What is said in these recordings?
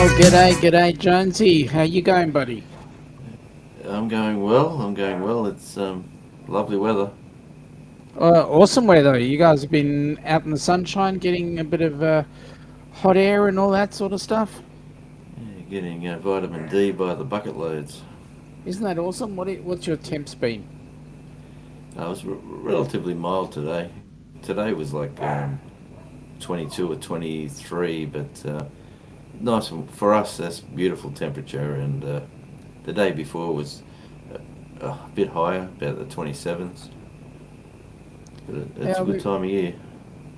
G'day, Jonesy. How you going, buddy? I'm going well. I'm going well. It's lovely weather. Awesome weather. You guys have been out in the sunshine, getting a bit of hot air and all that sort of stuff. Yeah, getting vitamin D by the bucket loads. Isn't that awesome? What's your temps been? I was relatively mild today. Today was like 22 or 23, but nice for us. That's beautiful temperature. And the day before was a bit higher, about the 27s. But it's Yeah, a good time of year.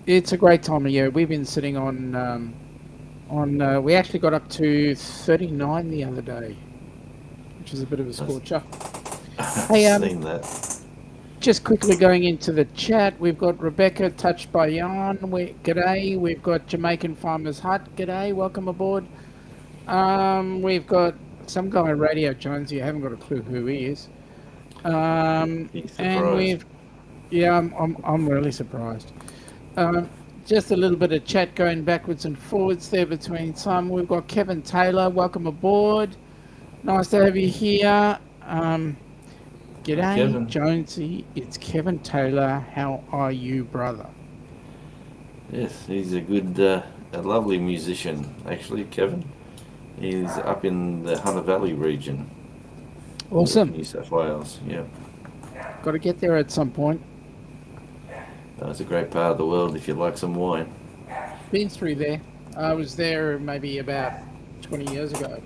it's a great time of year. We've been sitting we actually got up to 39 the other day, which is a bit of a scorcher. I've Hey, seen that. just quickly going into the chat, we've got Rebecca touched by yarn. G'day. We've got Jamaican Farmers Hut. G'day. Welcome aboard. We've got some guy on Radio Jonesy. I haven't got a clue who he is. Big And surprise. I'm really surprised. Just a little bit of chat going backwards and forwards there between some. We've got Kevin Taylor. Welcome aboard. Nice to have you here. Hi, G'day, Kevin. Jonesy. It's Kevin Taylor. How are you, brother? Yes, he's a lovely musician, actually, Kevin. He's up in the Hunter Valley region of Awesome. New South Wales. Yeah, Got to get there at some point. it's a great part of the world if you like some wine. Been through there. I was there maybe about 20 years ago,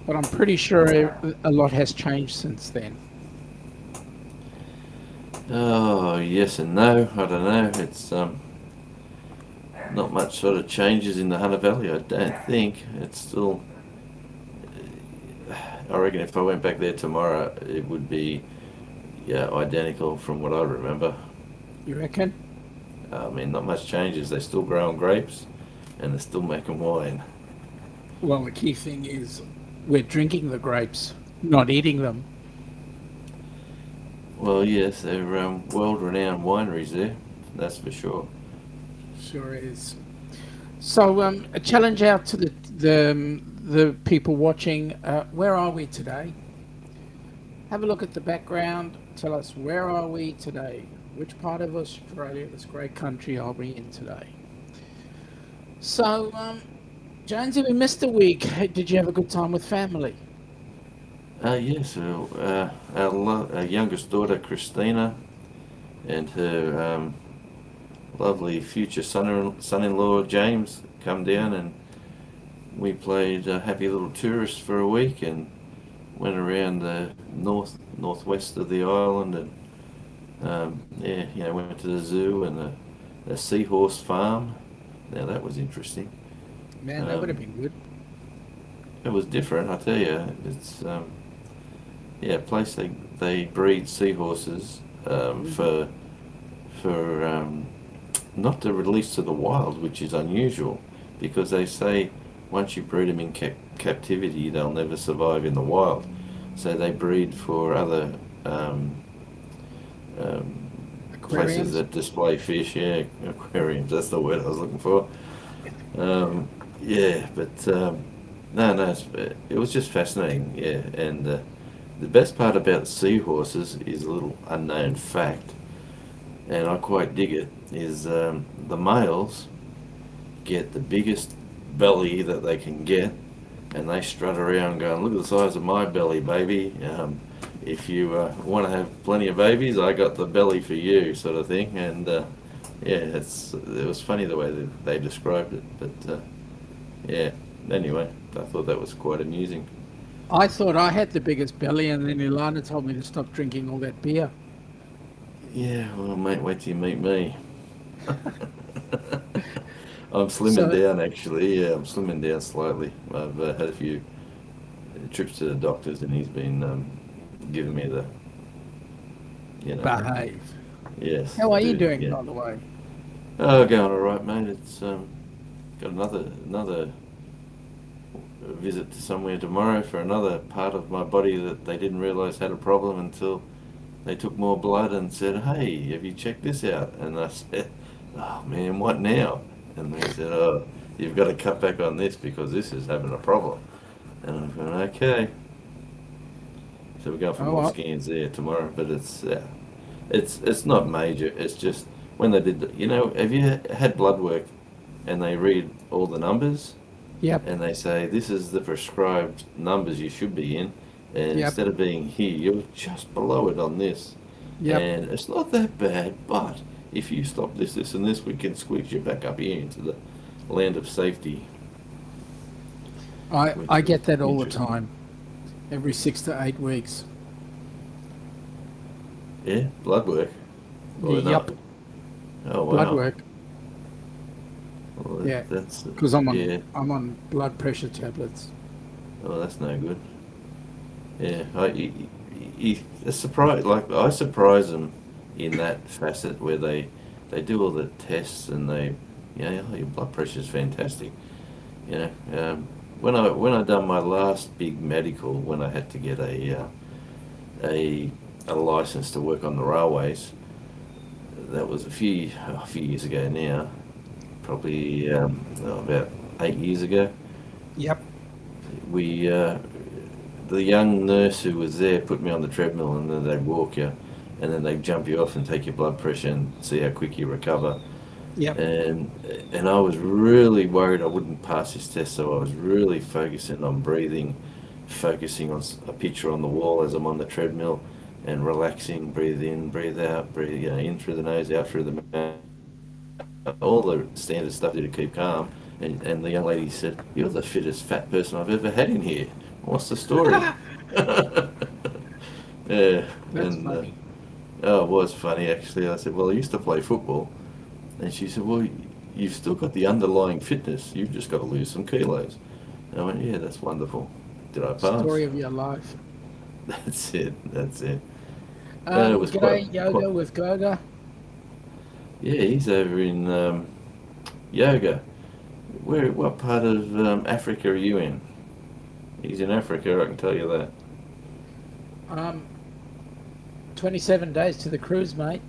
but I'm pretty sure a lot has changed since then. Oh, yes and no. I don't know. It's not much sort of changes in the Hunter Valley. I don't think it's still. I reckon if I went back there tomorrow, it would be identical from what I remember. You reckon? I mean, not much changes. They're still growing grapes, and they're still making wine. Well, the key thing is we're drinking the grapes, not eating them. Well, yes, they're world-renowned wineries there. That's for sure. Sure is. So, a challenge out to the people watching. Where are we today? Have a look at the background. Tell us, where are we today? Which part of Australia, this great country, are we in today? So, Jonesy, we missed a week. Did you have a good time with family? Yes, well, our youngest daughter, Christina, and her lovely future son-in-law, James, come down, and we played Happy Little Tourist for a week and went around the northwest of the island, and went to the zoo and the seahorse farm. Now that was interesting. Man, that would have been good. It was different, I tell you. It's a place they breed seahorses for not to release to the wild, which is unusual, because they say once you breed them in captivity, they'll never survive in the wild. So they breed for other places Aquariums. that display fish. Yeah, aquariums. That's the word I was looking for. No, it was just fascinating. Yeah, and the best part about seahorses is a little unknown fact, and I quite dig it. Is the males get the biggest belly that they can get, and they strut around going, "Look at the size of my belly, baby. If you want to have plenty of babies, I got the belly for you," sort of thing. And it was funny the way that they described it. But anyway, I thought that was quite amusing. I thought I had the biggest belly, and then Ilana told me to stop drinking all that beer. Yeah, well, mate, wait till you meet me. I'm slimming So, down, actually. Yeah, I'm slimming down slightly. I've had a few trips to the doctors, and he's been giving me the, behave. yes. How are you dude, doing, yeah. by the way? Oh, going all right, mate. It's got another visit to somewhere tomorrow for another part of my body that they didn't realise had a problem until they took more blood and said, "Hey, have you checked this out?" And I said, "Oh man, what now?" And they said, "Oh, you've got to cut back on this because this is having a problem." And I'm going, okay. So we're going for Oh, more well, scans there tomorrow, but it's not major. It's just when they did, have you had blood work and they read all the numbers yep, and they say this is the prescribed numbers you should be in, and yep, instead of being here, you're just below it on this, yep. and it's not that bad. But if you stop this, this, and this, we can squeeze you back up here into the land of safety, I which get was that all the interesting. time, every 6 to 8 weeks. Yeah, blood work. Or Yep, no? Oh blood wow. work. Well, Yeah, that's because yeah. I'm on blood pressure tablets. Oh, that's no good. Yeah, a surprise. Like I surprise them in that facet where they do all the tests and oh, your blood pressure is fantastic. You know, when I done my last big medical, when I had to get a a license to work on the railways, that was a few years ago now, probably about 8 years ago. Yep. We the young nurse who was there put me on the treadmill, and then they'd walk you, and then they'd jump you off and take your blood pressure and see how quick you recover. Yep. And I was really worried I wouldn't pass this test, so I was really focusing on breathing, focusing on a picture on the wall as I'm on the treadmill, and relaxing, breathe in, breathe out, breathe in through the nose, out through the mouth, all the standard stuff to keep calm. And the young lady said, "You're the fittest fat person I've ever had in here. What's the story?" Yeah, That's and funny. oh, it was funny actually. I said, "Well, I used to play football," and she said, "Well, you've still got the underlying fitness. You've just got to lose some kilos." And I went, "Yeah, that's wonderful. Did I pass?" Story of your life. That's it. That's it. It was G'day, quite. yoga with Goga. Yeah, he's over in yoga. What part of Africa are you in? He's in Africa, I can tell you that. Um, 27 days to the cruise, mate.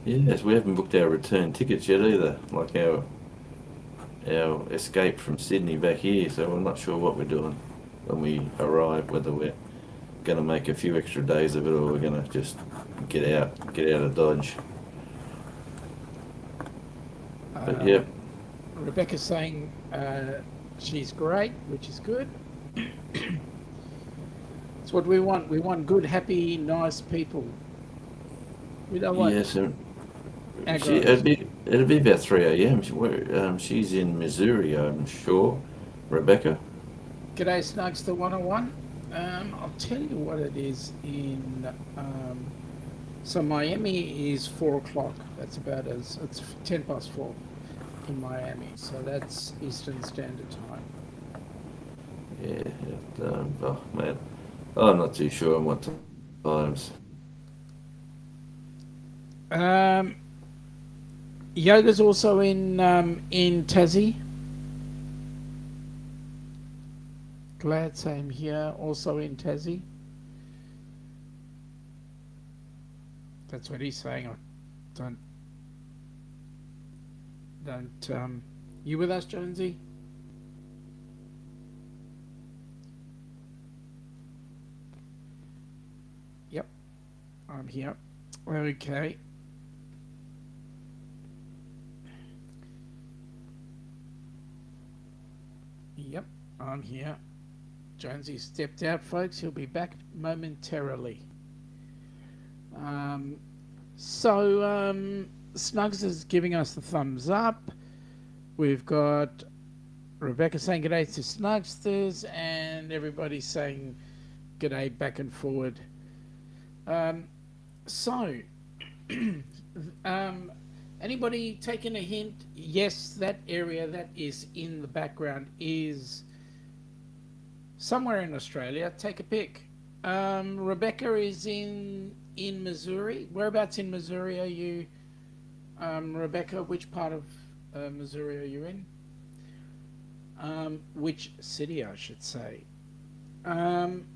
Yes, we haven't booked our return tickets yet either. Like our escape from Sydney back here, so we're not sure what we're doing when we arrive. Whether we're going to make a few extra days of it, or we're going to just get out of Dodge. But Um, yeah, Rebecca's saying she's great, which is good. It's what we want. We want good, happy, nice people. We don't want yes, and aggros. it'd be about 3 a.m. She's in Missouri, I'm sure. Rebecca. G'day, Snugs to 101. I'll tell you what it is in. So Miami is 4 o'clock. That's about it's 4 in Miami. So that's Eastern Standard Time. Yeah, oh man, I'm not too sure on what times. Um, Yoga's also in Tassie. Glad same here. Also in Tassie. That's what he's saying. I don't don't. You with us, Jonesy? Yep, I'm here. Okay. Yep, I'm here. Jonesy stepped out, folks. He'll be back momentarily. Um, so Snugs is giving us the thumbs up. We've got Rebecca saying g'day to Snugsters, and everybody saying g'day back and forward. Um, so, um, anybody taking a hint? Yes, that area that is in the background is somewhere in Australia. Take a pick. Rebecca is in Missouri. Whereabouts in Missouri are you, Rebecca? Which part of Missouri are you in? Which city, I should say. Um,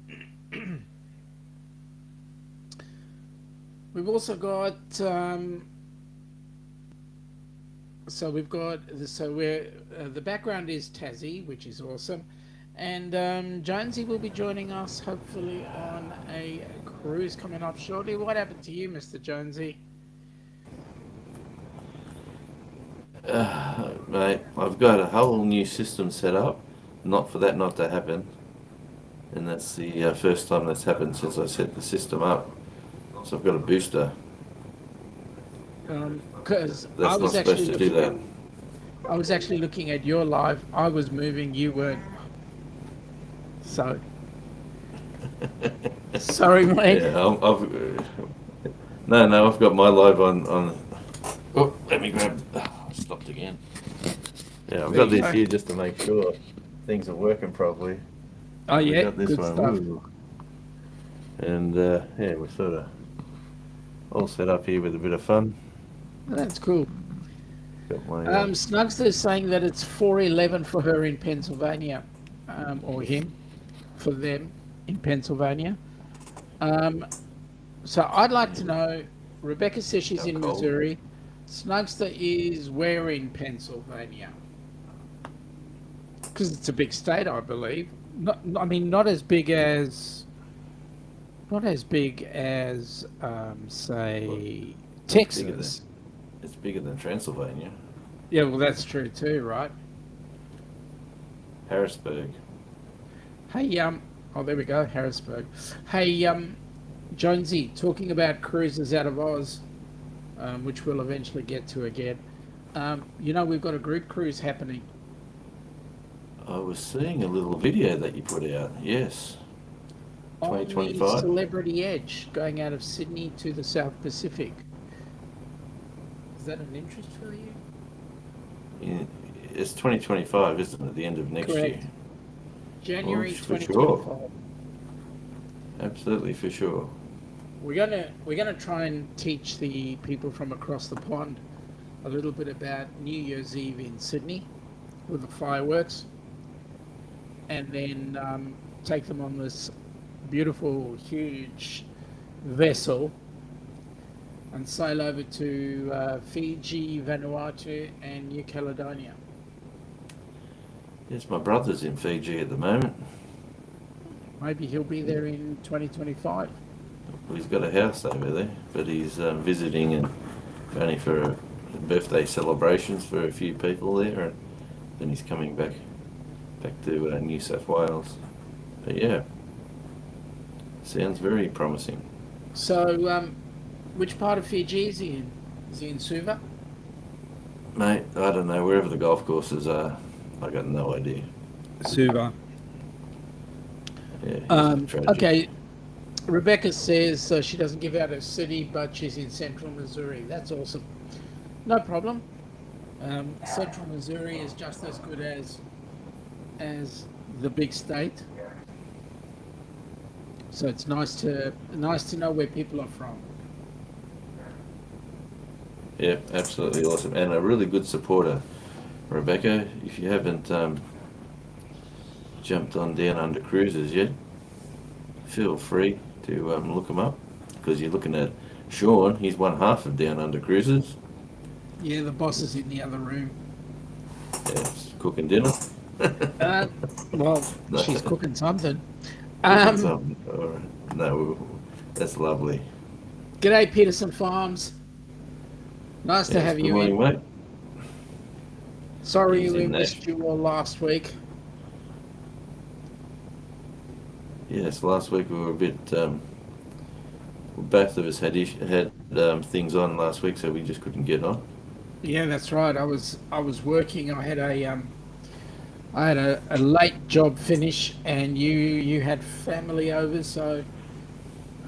we've also got so we've got so we're the background is Tassie, which is awesome, And Jonesy will be joining us hopefully on a cruise coming up shortly. What happened to you, Mr. Jonesy? Mate, I've got a whole new system set up. Not for that not to happen. And that's the first time that's happened since I set the system up. So I've got a booster. Because That's not supposed to do that. I was actually looking at your live. I was moving, you weren't. So, sorry, mate. Yeah, no, I've got my live on. Oh, let me grab. I stopped again. Yeah, I've There got you this go. here just to make sure things are working properly. Oh We yeah, got this good one. stuff. Ooh. And yeah, we're sort of all set up here with a bit of fun. That's cool. Got my Snugster is saying that it's 4:11 for her in Pennsylvania, or him, for them in Pennsylvania. Um, so I'd like to know. Rebecca says she's How in cold? Missouri. Snugster is where in Pennsylvania? Because it's a big state, I believe. I mean, not as big as, say, it's bigger than Texas. it's bigger than Transylvania. Yeah, well, that's true too, right? Harrisburg. Hey, oh, there we go, Harrisburg. Hey, Jonesy, talking about cruises out of Oz, which we'll eventually get to again. We've got a group cruise happening. I was seeing a little video that you put out. Yes, On the 2025. Celebrity Edge, going out of Sydney to the South Pacific. Is that an interest for you? It's 2025, isn't it? The end of next Correct. year. January for 2025. Absolutely, for sure. We're gonna try and teach the people from across the pond a little bit about New Year's Eve in Sydney with the fireworks, and then take them on this beautiful, huge vessel and sail over to Fiji, Vanuatu, and New Caledonia. Yes, my brother's in Fiji at the moment. Maybe he'll be there in 2025. He's got a house over there, but he's visiting and only for birthday celebrations for a few people there, and then he's coming back to New South Wales. But yeah, sounds very promising. So, which part of Fiji is he in? Is he in Suva? Mate, I don't know, wherever the golf courses are, I got no idea. Suva. Yeah, it's tragic. Okay. Rebecca says she doesn't give out her city, but she's in central Missouri. That's awesome. No problem. Central Missouri is just as good as the big state. So it's nice to know where people are from. Yeah, absolutely awesome. And a really good supporter, Rebecca. If you haven't jumped on Downunder Cruisers yet, feel free to look them up, because you're looking at Sean. He's one half of Downunder Cruisers. Yeah, the boss is in the other room. Yeah, it's cooking dinner. Well, No. she's cooking something. Cooking something. All right. No, that's lovely. G'day, Peterson Farms. Nice to Yes, have good you morning, in. mate. Sorry He's we in missed you all last week. Yes, last week we were a bit. Both of us had things on last week, so we just couldn't get on. Yeah, that's right. I was working. I had a late job finish, and you had family over, so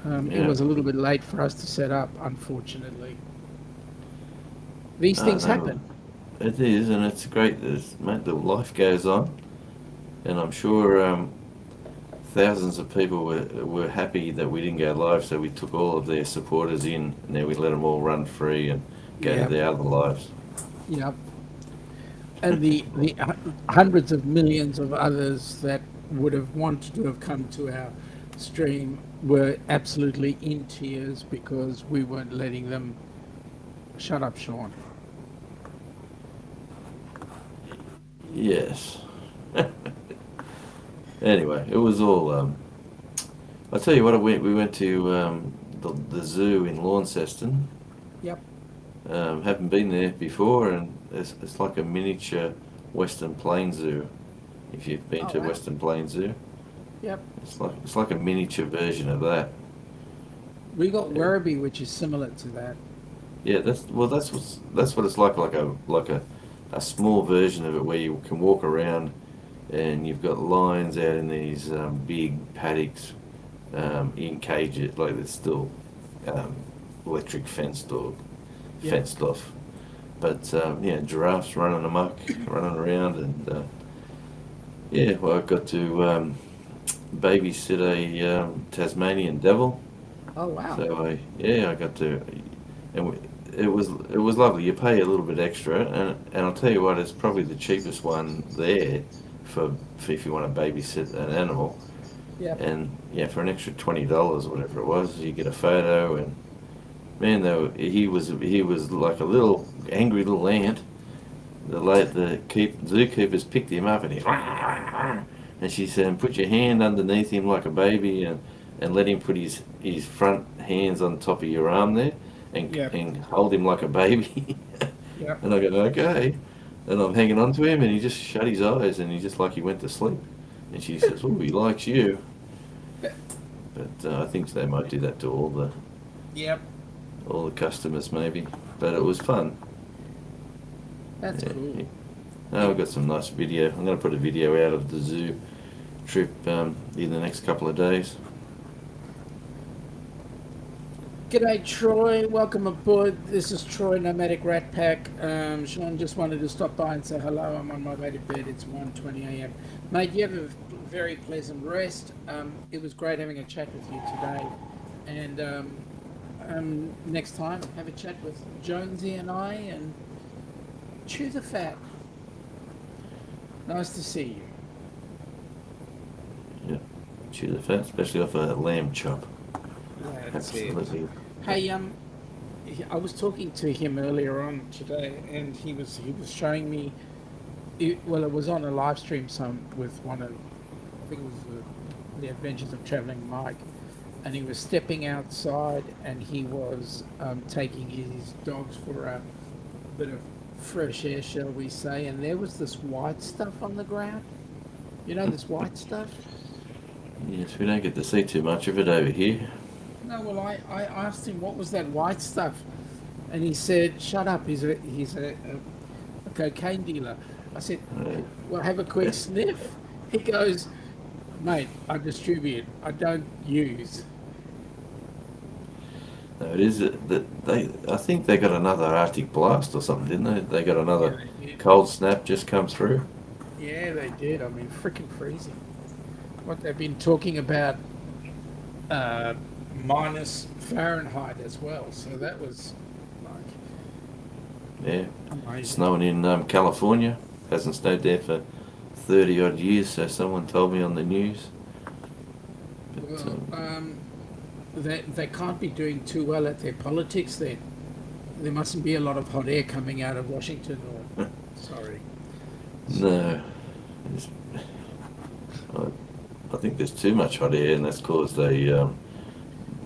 it Yeah. was a little bit late for us to set up, unfortunately. These No, things no, happen. It is, and it's great. Mate, the life goes on, and I'm sure thousands of people were happy that we didn't go live, so we took all of their supporters in, and then we let them all run free and go Yeah. to their other lives. Yeah. And the hundreds of millions of others that would have wanted to have come to our stream were absolutely in tears because we weren't letting them. Shut up, Sean. Yes. Anyway, it was all. I tell you what, we went to the zoo in Launceston. Yep. Haven't been there before, and it's like a miniature Western Plains Zoo. If you've been Oh to wow. Western Plains Zoo, Yep. it's like a miniature version of that. We got Yeah, Werribee, which is similar to that. yeah. That's what it's like a small version of it where you can walk around, and you've got lions out in these big paddocks in cages, like it's still um, electric fenced or Yep. fenced off. But yeah, giraffes running amok, running around, and yeah, well, I got to babysit a Tasmanian devil. Oh wow. So I got to, and it was lovely. You pay a little bit extra, and I'll tell you what, it's probably the cheapest one there for if you want to babysit an animal. Yep. And yeah, for an extra $20 or whatever it was, you get a photo. And man, though, he was like a little angry little ant. The zookeepers picked him up, and he and she said, "Put your hand underneath him like a baby, and let him put his front hands on top of your arm there, Yep. and hold him like a baby." Yep. And I go, "Okay." And I'm hanging on to him, and he just shut his eyes, and he just like he went to sleep. And she says, "Oh, he likes you." But I think they might do that to Yep. all the customers maybe. But it was fun. That's Yeah. cool. Oh, I've got some nice video. I'm going to put a video out of the zoo trip in the next couple of days. G'day, Troy. Welcome aboard. This is Troy, Nomadic Rat Pack. Sean just wanted to stop by and say hello. I'm on my way to bed. It's 1:20 a.m. Mate, you have a very pleasant rest. It was great having a chat with you today. And next time, have a chat with Jonesy and I and chew the fat. Nice to see you. Yeah, chew the fat, especially off a lamb chop. That's it. Absolutely. Hey, I was talking to him earlier on today, and he was showing me. It was on a live stream with one of, I think it was the Adventures of Traveling Mike, and he was stepping outside, and he was taking his dogs for a bit of fresh air, shall we say? And there was this white stuff on the ground. You know this white stuff? Yes, we don't get to see too much of it over here. No, well, I asked him what was that white stuff, and he said, "Shut up. He's a cocaine dealer." I said, Uh, "Well, have a quick sniff." He goes, "Mate, I distribute. I don't use." no, it is that I think they got another Arctic blast or something, didn't they? They got Yeah, another they did. cold snap just come through. Yeah, they did. I mean, freaking freezing. What they've been talking about, minus Fahrenheit as well. So that was like Yeah, amazing. snowing in California. Hasn't snowed there for 30 odd years, so someone told me on the news. But Well, they can't be doing too well at their politics then. There mustn't be a lot of hot air coming out of Washington or, sorry. no, it's- I think there's too much hot air, and that's caused the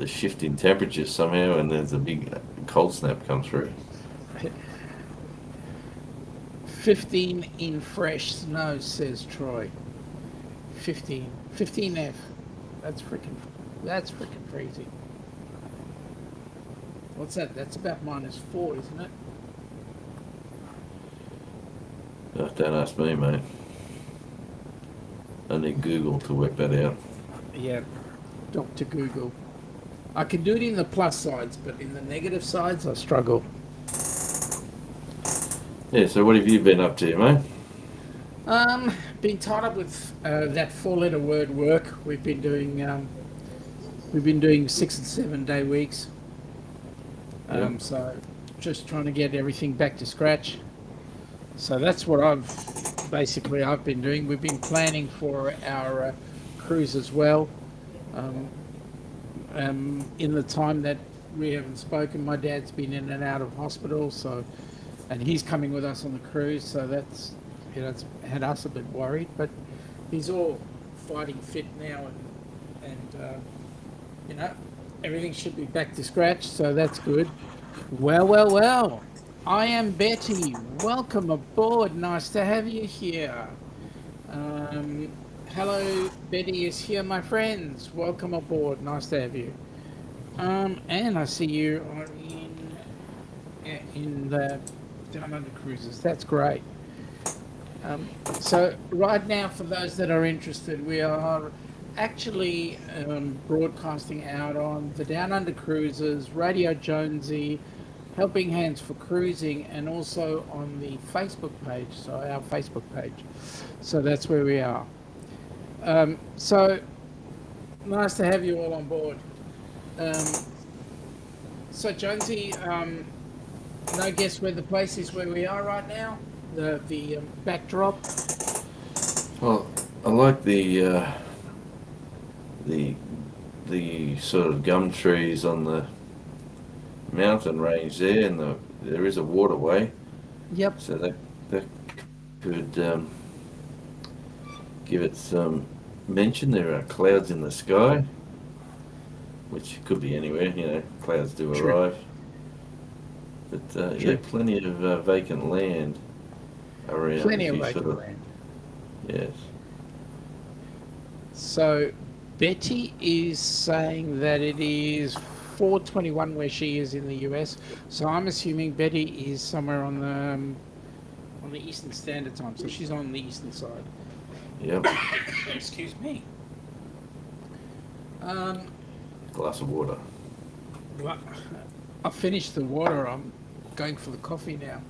shift in temperatures somehow, and there's a big cold snap come through. 15 in fresh snow, says Troy. 15F. That's freaking crazy. What's that? That's about -4, isn't it? Oh, don't ask me, mate. I need Google to work that out. Yeah, Dr. Google. I can do it in the plus sides, but in the negative sides, I struggle. Yeah, so what have you been up to, mate? Been tied up with that four-letter word work. We've been doing 6 and 7 day weeks. Yeah. So just trying to get everything back to scratch. So that's what I've been doing. We've been planning for our cruise as well. In the time that we haven't spoken, my dad's been in and out of hospital, and he's coming with us on the cruise. So that's it's had us a bit worried, but he's all fighting fit now, and you know, everything should be back to scratch, so that's good. Well. I am Betty. Welcome aboard. Nice to have you here. Um, Hello, Betty is here, my friends. Welcome aboard. Nice to have you. And I see you are in the Downunder Cruisers. That's great. So right now, for those that are interested, we are actually broadcasting out on the Downunder Cruisers, Radio Jonesy, Helping Hands for Cruising, and also on the Facebook page, so our Facebook page. So that's where we are. So nice to have you all on board. So Jonesy, no guess where the place is where we are right now? The backdrop. Well, I like the sort of gum trees on the mountain range there, and there is a waterway. Yep. So that could give it some mention. There are clouds in the sky, which could be anywhere. Clouds do True. arrive. But yeah, plenty of vacant land around. Plenty of if you vacant sort of- land. Yes. So Betty is saying that it is 4:21 where she is in the US. So I'm assuming Betty is somewhere on the Eastern Standard Time. So she's on the eastern side. Yep. Excuse me. Glass of water. Well, I finished the water. I'm going for the coffee now.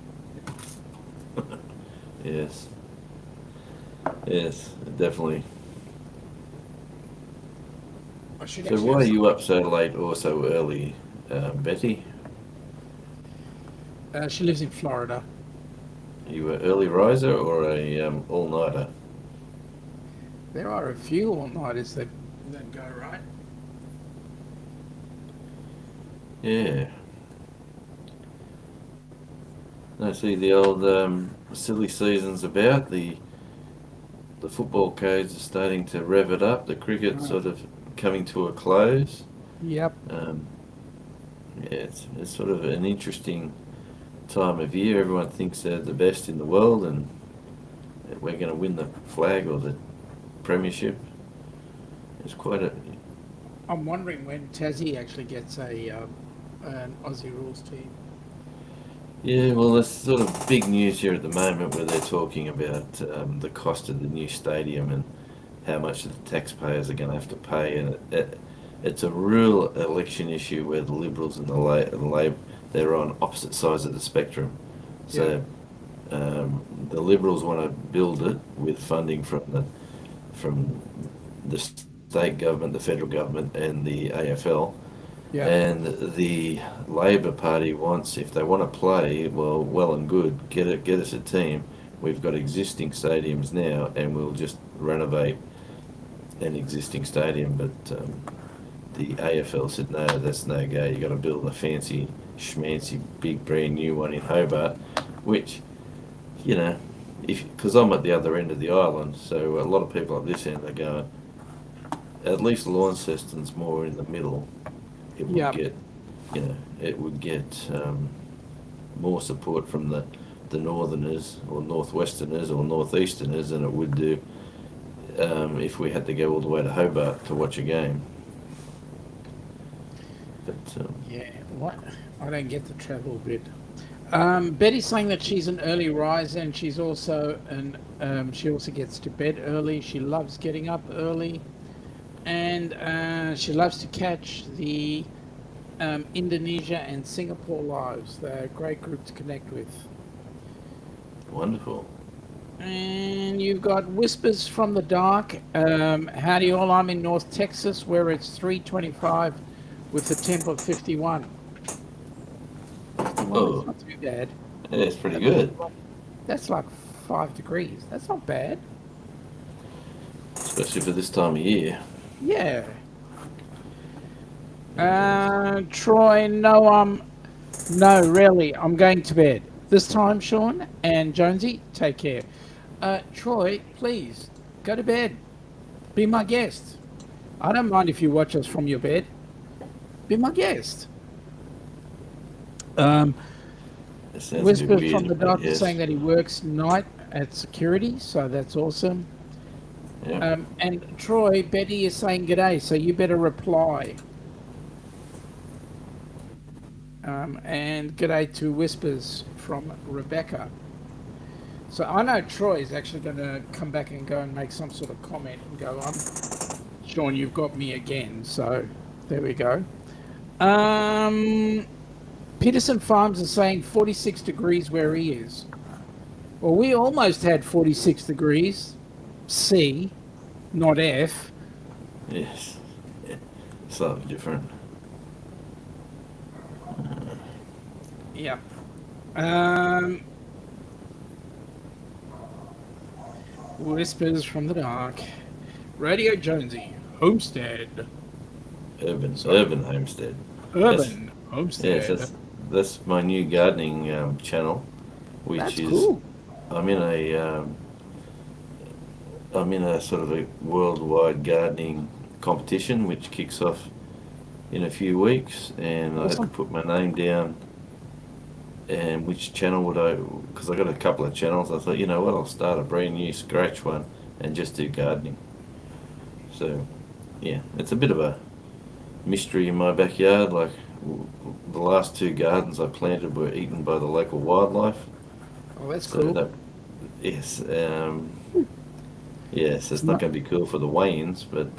Yes. Yes, definitely. I should So actually why are have you up so late or so early, Betty? she lives in Florida. Are you an early riser or a all-nighter? There are a few all-nighters that go, right? Yeah. I see the old silly season's about. The football codes are starting to rev it up. The cricket sort of coming to a close. Yep. Yeah, it's sort of an interesting time of year. Everyone thinks they're the best in the world and that we're going to win the flag or the premiership. It's quite a... I'm wondering when Tassie actually gets an Aussie rules team. Yeah, well, there's sort of big news here at the moment where they're talking about the cost of the new stadium and how much the taxpayers are going to have to pay, and it's a real election issue where the Liberals and the Labor, they're on opposite sides of the spectrum. So the Liberals want to build it with funding from the state government, the federal government, and the AFL. Yeah. And the Labor Party wants, if they want to play, well and good, get us a team. We've got existing stadiums now, and we'll just renovate an existing stadium. But the AFL said, no, that's no go. You got to build a fancy, schmancy, big, brand new one in Hobart, which, because I'm at the other end of the island, so a lot of people at this end are going, at least Launceston's more in the middle. It would get more support from the northerners or northwesterners or northeasterners than it would do if we had to go all the way to Hobart to watch a game. But What? I don't get the travel bit. Betty's saying that she's an early riser, and she's also she also gets to bed early. She loves getting up early, and she loves to catch the Indonesia and Singapore lives. They're a great group to connect with. wonderful. And you've got Whispers from the Dark. Howdy all, I'm in North Texas where it's 3:25 with a temp of 51. That's not too bad. Yeah, it's pretty good. That's like 5 degrees. That's not bad. Especially for this time of year. Yeah. Troy, no, really, I'm going to bed. This time, Sean and Jonesy, take care. Troy, please, go to bed. Be my guest. I don't mind if you watch us from your bed. Be my guest. Um, It sounds a bit Whispers from the weird, but doctor saying yes. that he works night at security, so that's awesome. Yeah. And Troy, Betty is saying g'day, so you better reply. And g'day to Whispers from Rebecca. So I know Troy is actually going to come back and go and make some sort of comment and go, Sean, you've got me again. So there we go. Peterson Farms is saying 46 degrees where he is. Well, we almost had 46 degrees C, not F. Yes. Yeah. Slightly different. Yeah. Whispers from the dark. Radio Jonesy. Homestead. Urban homestead. Urban Yes, Homestead. that's my new gardening channel, which That's is cool. I'm in a I'm in a sort of a worldwide gardening competition which kicks off in a few weeks, and I had to Awesome. put my name down. And which channel would I? Because I got a couple of channels. I thought, you know what, I'll start a brand new scratch one and just do gardening. So, yeah, it's a bit of a mystery in my backyard. Like the last two gardens I planted were eaten by the local wildlife. Oh, that's So cool. that, yes, yes, It's it's not not. going to be cool for the weigh-ins, but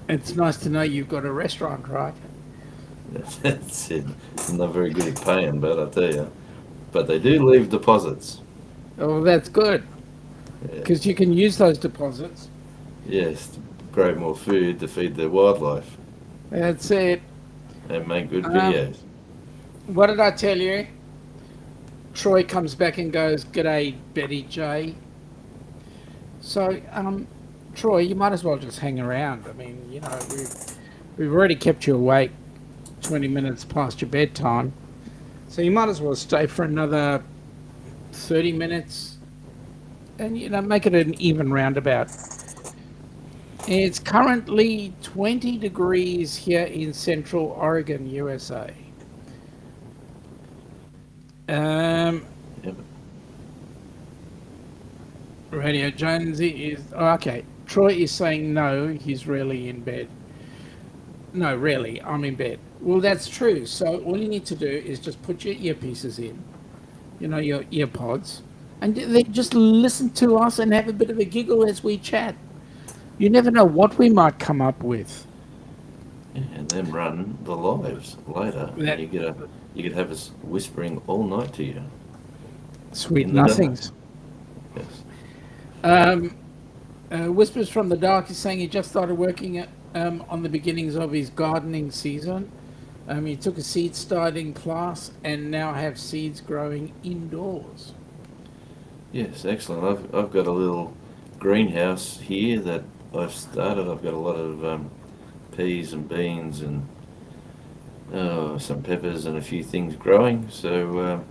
It's nice to know you've got a restaurant, right? that's it. I'm not very good at paying, but I tell you, but they do leave deposits. Oh, that's good Yeah. because you can use those deposits. Yes, to grow more food to feed the wildlife That's it. and make good Um, videos. what did I tell you? Troy comes back and goes, "G'day, Betty J." So, Troy, you might as well just hang around. I mean, you know, we've already kept you awake 20 minutes past your bedtime, so you might as well stay for another 30 minutes, and make it an even roundabout. It's currently 20 degrees here in Central Oregon, USA. Um, Yeah, Radio Jonesy is okay. Troy is saying no, he's really in bed. No, really, I'm in bed. Well, that's true. So all you need to do is just put your earpieces in, your ear pods, and then just listen to us and have a bit of a giggle as we chat. You never know what we might come up with. and then run the lives later, That and you could have us whispering all night to you sweet in the dark. nothings. Yes. Um, Whispers from the Dark is saying he just started working on the beginnings of his gardening season. He took a seed starting class and now have seeds growing indoors. Yes, excellent. I've got a little greenhouse here that I've started. I've got a lot of peas and beans and some peppers and a few things growing. So,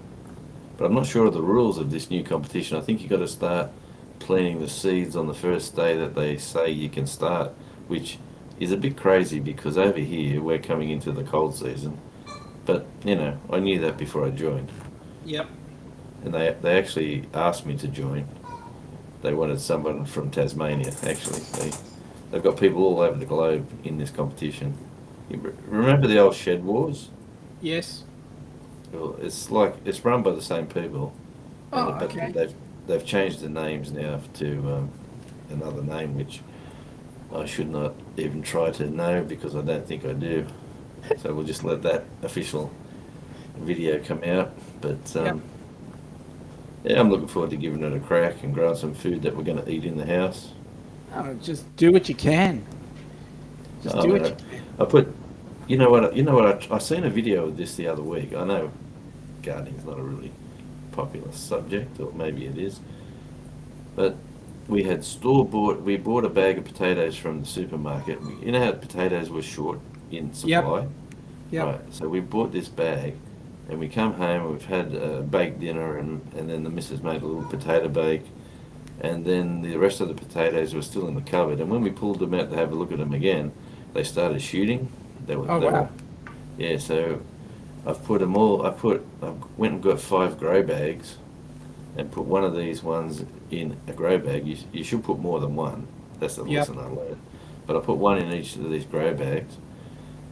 but I'm not sure of the rules of this new competition. I think you got to start planting the seeds on the first day that they say you can start, which is a bit crazy because over here we're coming into the cold season. But I knew that before I joined, Yep. and they actually asked me to join. They wanted someone from Tasmania. Actually, they've got people all over the globe in this competition. You remember the old shed wars? Yes. Well, it's run by the same people, Oh, but okay. they've changed the names now to another name, which I should not even try to know because I don't think I do. So we'll just let that official video come out. But Yep. yeah, I'm looking forward to giving it a crack and growing some food that we're going to eat in the house. Oh, just do what you can. Just I do mean, what you can. I put, you know what? I seen a video of this the other week. I know gardening's not a really popular subject, or maybe it is, but we had we bought a bag of potatoes from the supermarket. You know how potatoes were short in supply? Yep. Right, so we bought this bag, and we come home, we've had a baked dinner, and then the missus made a little potato bake, and then the rest of the potatoes were still in the cupboard. And when we pulled them out to have a look at them again, they started shooting. Oh, They were wow. yeah. So I've put them all. I went and got 5 grow bags and put one of these ones in a grow bag. You should put more than one. That's the Yep. lesson I learned. But I put one in each of these grow bags.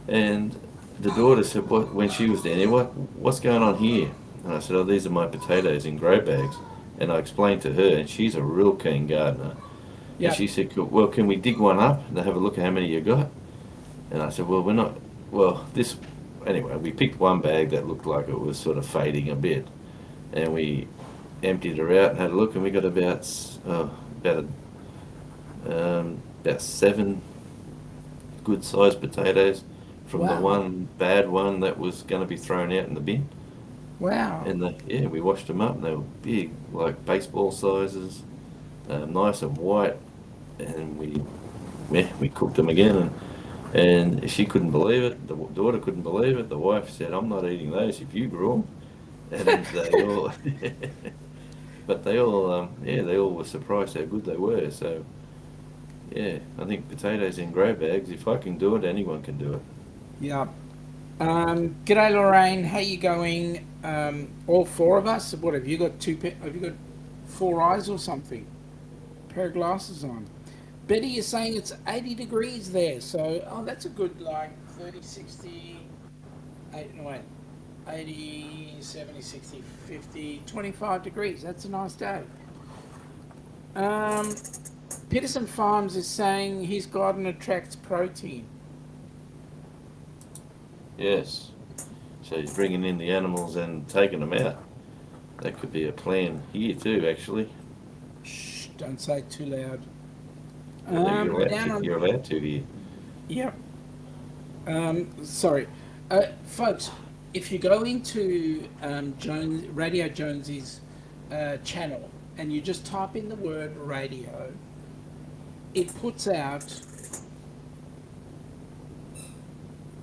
And the daughter said, "What?" When she was down there, what's going on here? And I said, "Oh, these are my potatoes in grow bags." And I explained to her, and she's a real keen gardener. And Yep. she said, "Well, can we dig one up and have a look at how many you got?" And I said, "Well, we're not. Well, this anyway." We picked one bag that looked like it was sort of fading a bit, and we emptied her out and had a look, and we got about about 7 good sized potatoes from the Wow. one bad one that was going to be thrown out in the bin. Wow. And yeah, we washed them up, and they were big, like baseball sizes, nice and white. And we cooked them again, and she couldn't believe it. The daughter couldn't believe it. The wife said, "I'm not eating those if you grew them." And they all, but they all were surprised how good they were. So yeah, I think potatoes in grow bags. If I can do it, anyone can do it. Yep. G'day, Lorraine. How you going? All four of us. What have you got? Have you got four eyes or something? Pair of glasses on. Betty is saying it's 80 degrees there. So, oh, that's a good, like, 30, 60, 8, no, wait, 80, 70, 60, 50, 25 degrees. That's a nice day. Um, Peterson Farms is saying his garden attracts protein. Yes. So he's bringing in the animals and taking them out. That could be a plan here too, actually. Shh, don't say it too loud. Well, you're allowed Down to. on, You're allowed to here. yep. Sorry. Folks, if you go into Radio Jonesy's channel and you just type in the word radio, it puts out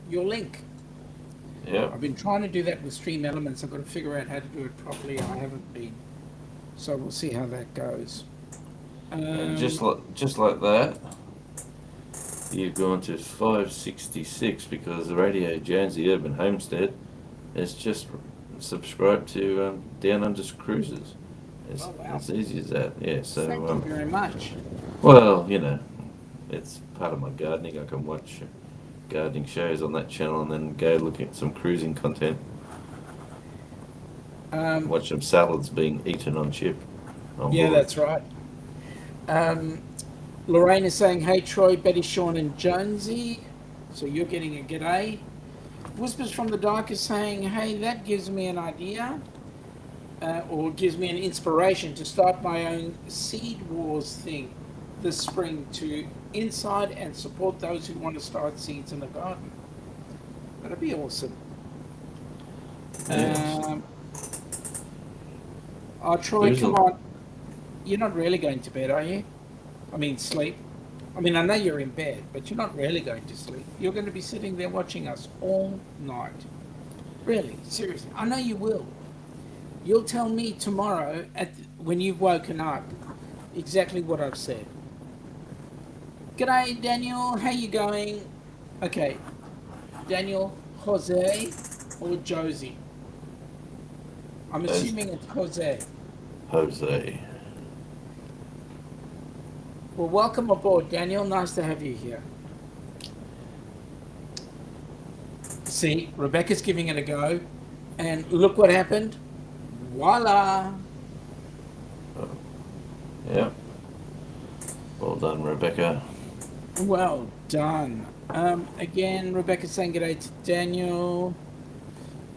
your link. Yeah. I've been trying to do that with Stream Elements. I've got to figure out how to do it properly. I haven't been. So we'll see how that goes. And Um, just like that, you've gone to 566 because the Radio Jonesy Urban Homestead has just subscribed to Downunder Cruisers. It's oh, wow. as easy as that. Yeah. So Thank you very much. well, it's part of my gardening. I can watch gardening shows on that channel and then go look at some cruising content. Um, Watch some salads being eaten on ship on yeah, board. that's right. Um, Lorraine is saying, hey, Troy, Betty, Sean, and Jonesy. So you're getting a g'day. Whispers from the Dark is saying, hey, that gives me an idea or gives me an inspiration to start my own Seed Wars thing this spring to inside and support those who want to start seeds in the garden. That'd be awesome. Yes. Oh, Troy, There's come a on. You're not really going to bed, are you? I mean, sleep. I mean, I know you're in bed, but you're not really going to sleep. You're going to be sitting there watching us all night. Really, seriously. I know you will. You'll tell me tomorrow when you've woken up exactly what I've said. G'day, Daniel. How you going? Okay, Daniel, Jose, or Josie? I'm Those assuming it's Jose. Jose. Well, welcome aboard, Daniel. Nice to have you here. See, Rebecca's giving it a go, and look what happened. Voila! Yeah. Well done, Rebecca. Well done. Again, Rebecca's saying g'day to Daniel.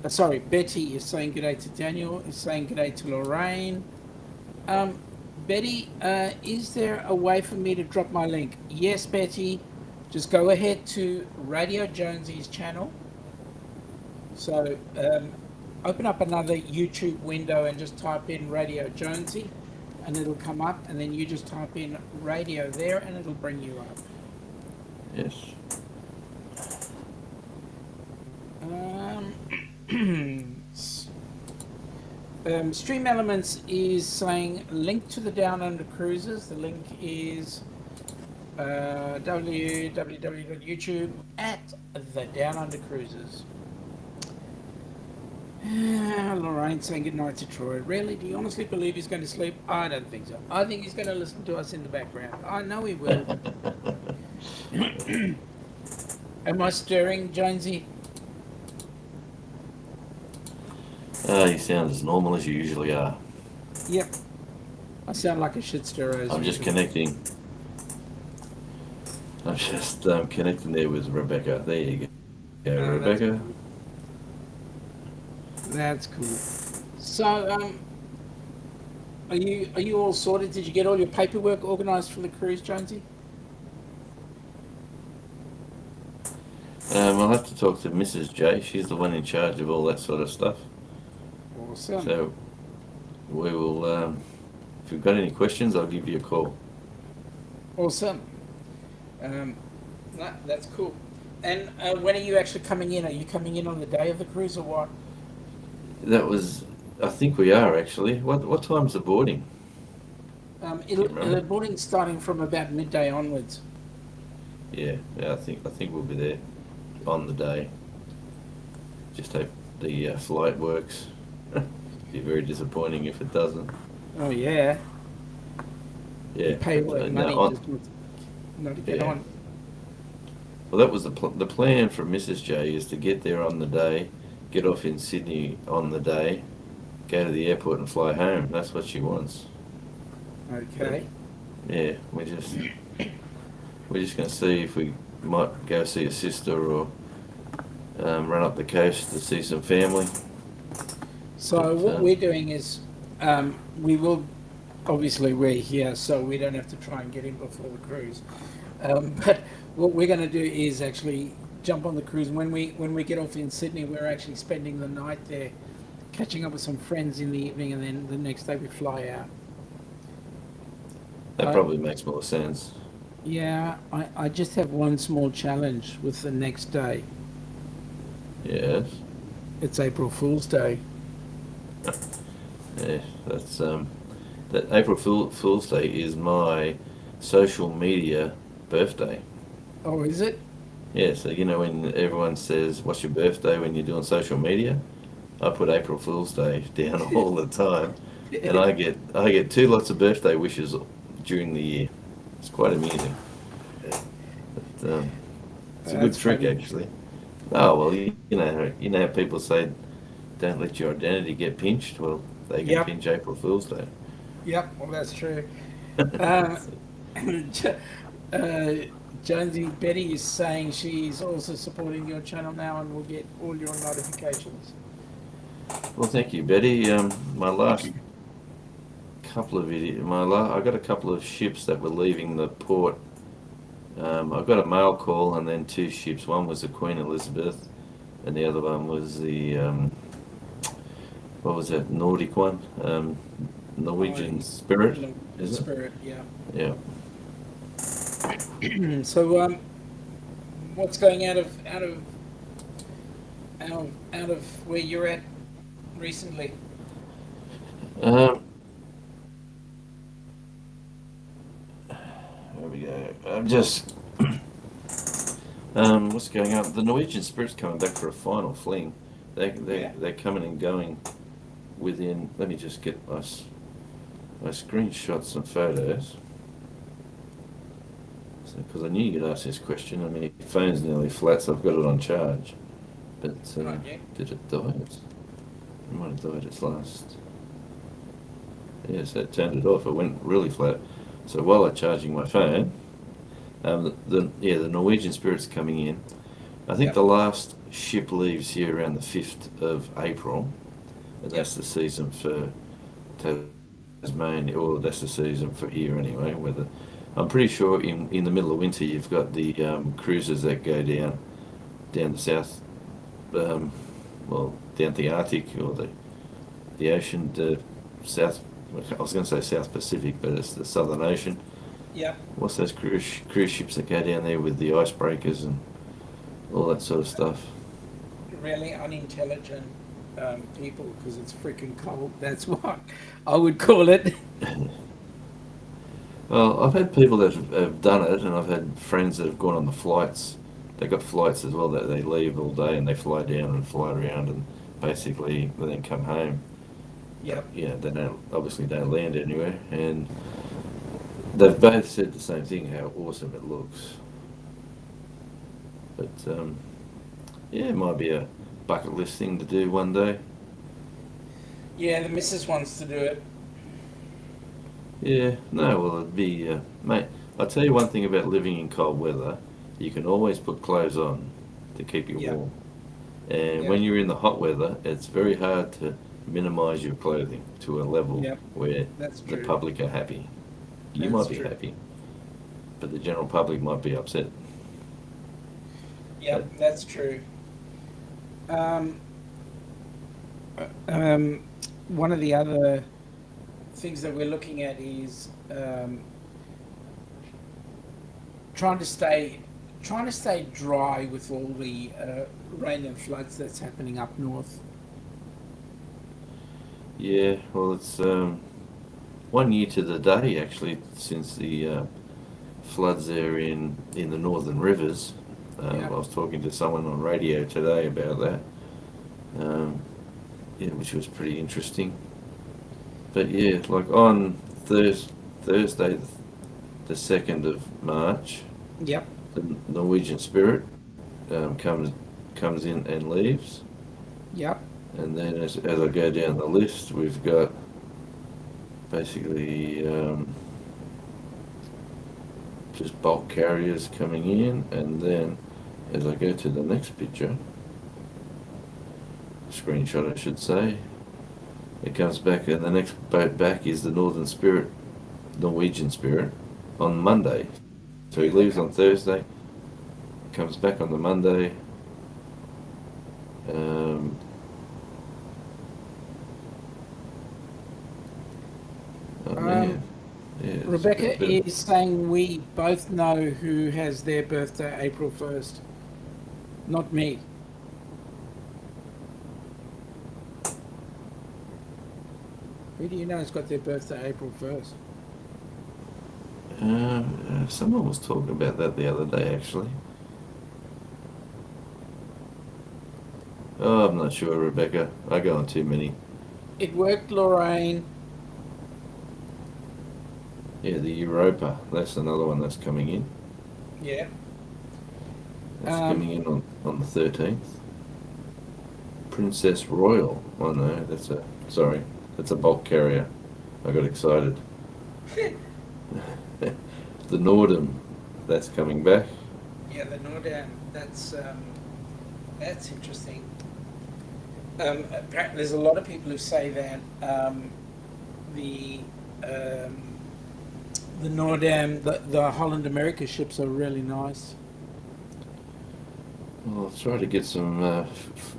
Sorry, Betty is saying g'day to Daniel, is saying g'day to Lorraine. Betty, is there a way for me to drop my link? Yes, Betty. Just go ahead to Radio Jonesy's channel. So open up another YouTube window and just type in Radio Jonesy and it'll come up, and then you just type in radio there and it'll bring you up. Yes. Stream Elements is saying link to the Downunder Cruisers. The link is www.youtube at the Downunder Cruisers. Lorraine saying good night to Troy. Really? Do you honestly believe he's going to sleep? I don't think so. I think he's going to listen to us in the background. I know he will. Am I stirring, Jonesy? You sound as normal as you usually are. Yep. I sound like a shit stirrer. I'm just connecting. I'm just connecting there with Rebecca. There you go. Rebecca. That's cool. So, are you all sorted? Did you get all your paperwork organised for the cruise, Jonesy? I'll have to talk to Mrs. J. She's the one in charge of all that sort of stuff. Awesome. So we will. If you've got any questions, I'll give you a call. Awesome. That's cool. And when are you actually coming in? Are you coming in on the day of the cruise or what? That was. I think we are actually. What time's the boarding? The boarding's starting from about midday onwards. Yeah. I think we'll be there on the day. Just hope the flight works. Be very disappointing if it doesn't. Oh yeah. Yeah. You pay money just not to get on. Well, that was the plan for Mrs. J is to get there on the day, get off in Sydney on the day, go to the airport and fly home. That's what she wants. Okay. Yeah, we're just going to see if we might go see a sister or run up the coast to see some family. So what we're doing is we will, obviously we're here, so we don't have to try and get in before the cruise. But what we're going to do is actually jump on the cruise. When we get off in Sydney, we're actually spending the night there, catching up with some friends in the evening, and then the next day we fly out. That probably makes more sense. Yeah, I just have one small challenge with the next day. Yes. It's April Fool's Day. Yeah, that's that April Fool's Day is my social media birthday. Oh, is it? Yeah, so when everyone says, "What's your birthday?" when you're doing social media, I put April Fool's Day down all the time, and I get two lots of birthday wishes during the year. It's quite amusing. But, it's a good trick, actually. Oh well, you know how people say, "Don't let your identity get pinched." Well, they can pinch April Fool's Day. Yep, well that's true. Jonesy, Betty is saying she's also supporting your channel now and will get all your notifications. Well, thank you, Betty. My last couple of videos, I got a couple of ships that were leaving the port. I got a mail call and then two ships. One was the Queen Elizabeth, and the other one was the what was that Nordic one? Norwegian Spirit. Is it? Spirit, yeah. Yeah. So, what's going out of where you're at recently? There we go. I'm just. What's going on? The Norwegian Spirit's coming back for a final fling. They're coming and going within. Let me just get my screenshots and photos. Because I knew you'd ask this question. I mean, your phone's nearly flat, so I've got it on charge. But did it die? It might have died its last. Yes, that turned it off. It went really flat. So while I'm charging my phone, the Norwegian Spirit's coming in. I think the last ship leaves here around the 5th of April, and that's the season for Tasmania, or that's the season for here anyway. I'm pretty sure in the middle of winter you've got the cruises that go down the south, down the Arctic or the ocean, the south. I was going to say South Pacific, but it's the Southern Ocean. Yeah. What's those cruise ships that go down there with the icebreakers and all that sort of stuff? Really unintelligent. people because it's freaking cold. That's what I would call it. Well, I've had people that have done it, and I've had friends that have gone on the flights. They've got flights as well that they leave all day and they fly down and fly around and basically they then come home. Yep. Yeah, they don't land anywhere, and they've both said the same thing, how awesome it looks. But yeah, it might be a bucket list thing to do one day. Yeah, the missus wants to do it. Yeah, no, well, it'd be, mate, I'll tell you one thing about living in cold weather. You can always put clothes on to keep you Yep. warm. And Yep. when you're in the hot weather, it's very hard to minimize your clothing to a level Yep. where That's the true. public are happy. You That's might be true. happy, but the general public might be upset. Yep, that's true. Um, um, One of the other things that we're looking at is trying to stay dry with all the rain and floods that's happening up north. Yeah, well, it's 1 year to the day actually since the floods there in the northern rivers. Yeah. I was talking to someone on radio today about that, yeah, which was pretty interesting. But yeah, like on Thursday, the 2nd of March, Yep. the Norwegian Spirit comes in and leaves. Yep. And then as I go down the list, we've got basically just bulk carriers coming in, and then as I go to the next picture, screenshot I should say, it comes back, and the next boat back is the Norwegian Spirit, on Monday. So he leaves on Thursday, comes back on the Monday. Oh man. Yeah, it's Rebecca a bit is saying we both know who has their birthday April 1st. Not me. Who do you know has got their birthday April 1st? Someone was talking about that the other day, actually. Oh, I'm not sure, Rebecca. I go on too many. It worked, Lorraine. Yeah, the Europa. That's another one that's coming in. Yeah. That's coming in on the 13th. Princess Royal. Oh no, that's a bulk carrier. I got excited. The Nordam, that's coming back. Yeah, the Nordam. That's interesting. Apparently there's a lot of people who say that the Nordam, the Holland America ships are really nice. Well, I'll try to get some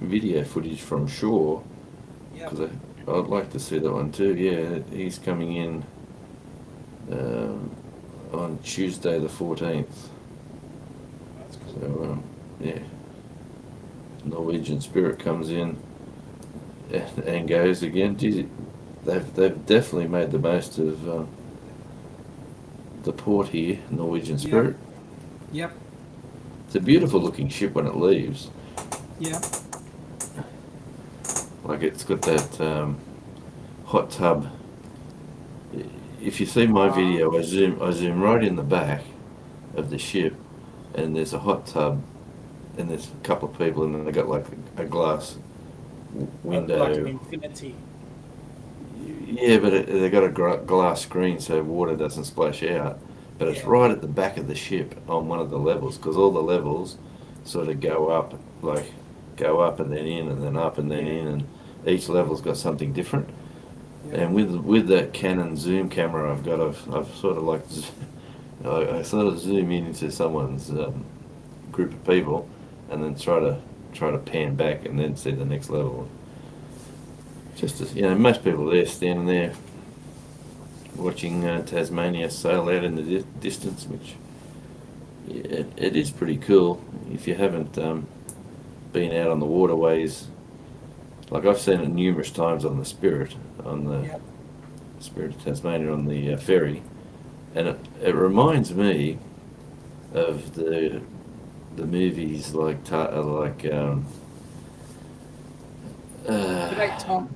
video footage from shore, Yeah. because I'd like to see that one too. Yeah, he's coming in on Tuesday the 14th. That's cool. So, yeah, Norwegian Spirit comes in and goes again. Geez, they've definitely made the most of the port here, Norwegian Spirit. Yep. It's a beautiful looking ship when it leaves. Yep. Like it's got that hot tub. If you see my video, I zoom right in the back of the ship, and there's a hot tub, and there's a couple of people, and then they got like a glass window. Like an infinity. Yeah, but they got a glass screen so water doesn't splash out. But it's Yeah. right at the back of the ship on one of the levels, because all the levels sort of go up and then in and then up and then in, and each level's got something different. Yeah. And with that Canon zoom camera I've got, I've sort of like I sort of zoom in into someone's group of people, and then try to pan back and then see the next level. Just as most people there standing there watching Tasmania sail out in the distance, which it is pretty cool. If you haven't been out on the waterways Like I've seen it numerous times on the Yep. Spirit of Tasmania on the ferry, and it reminds me of the movies like G'day, uh, Tom.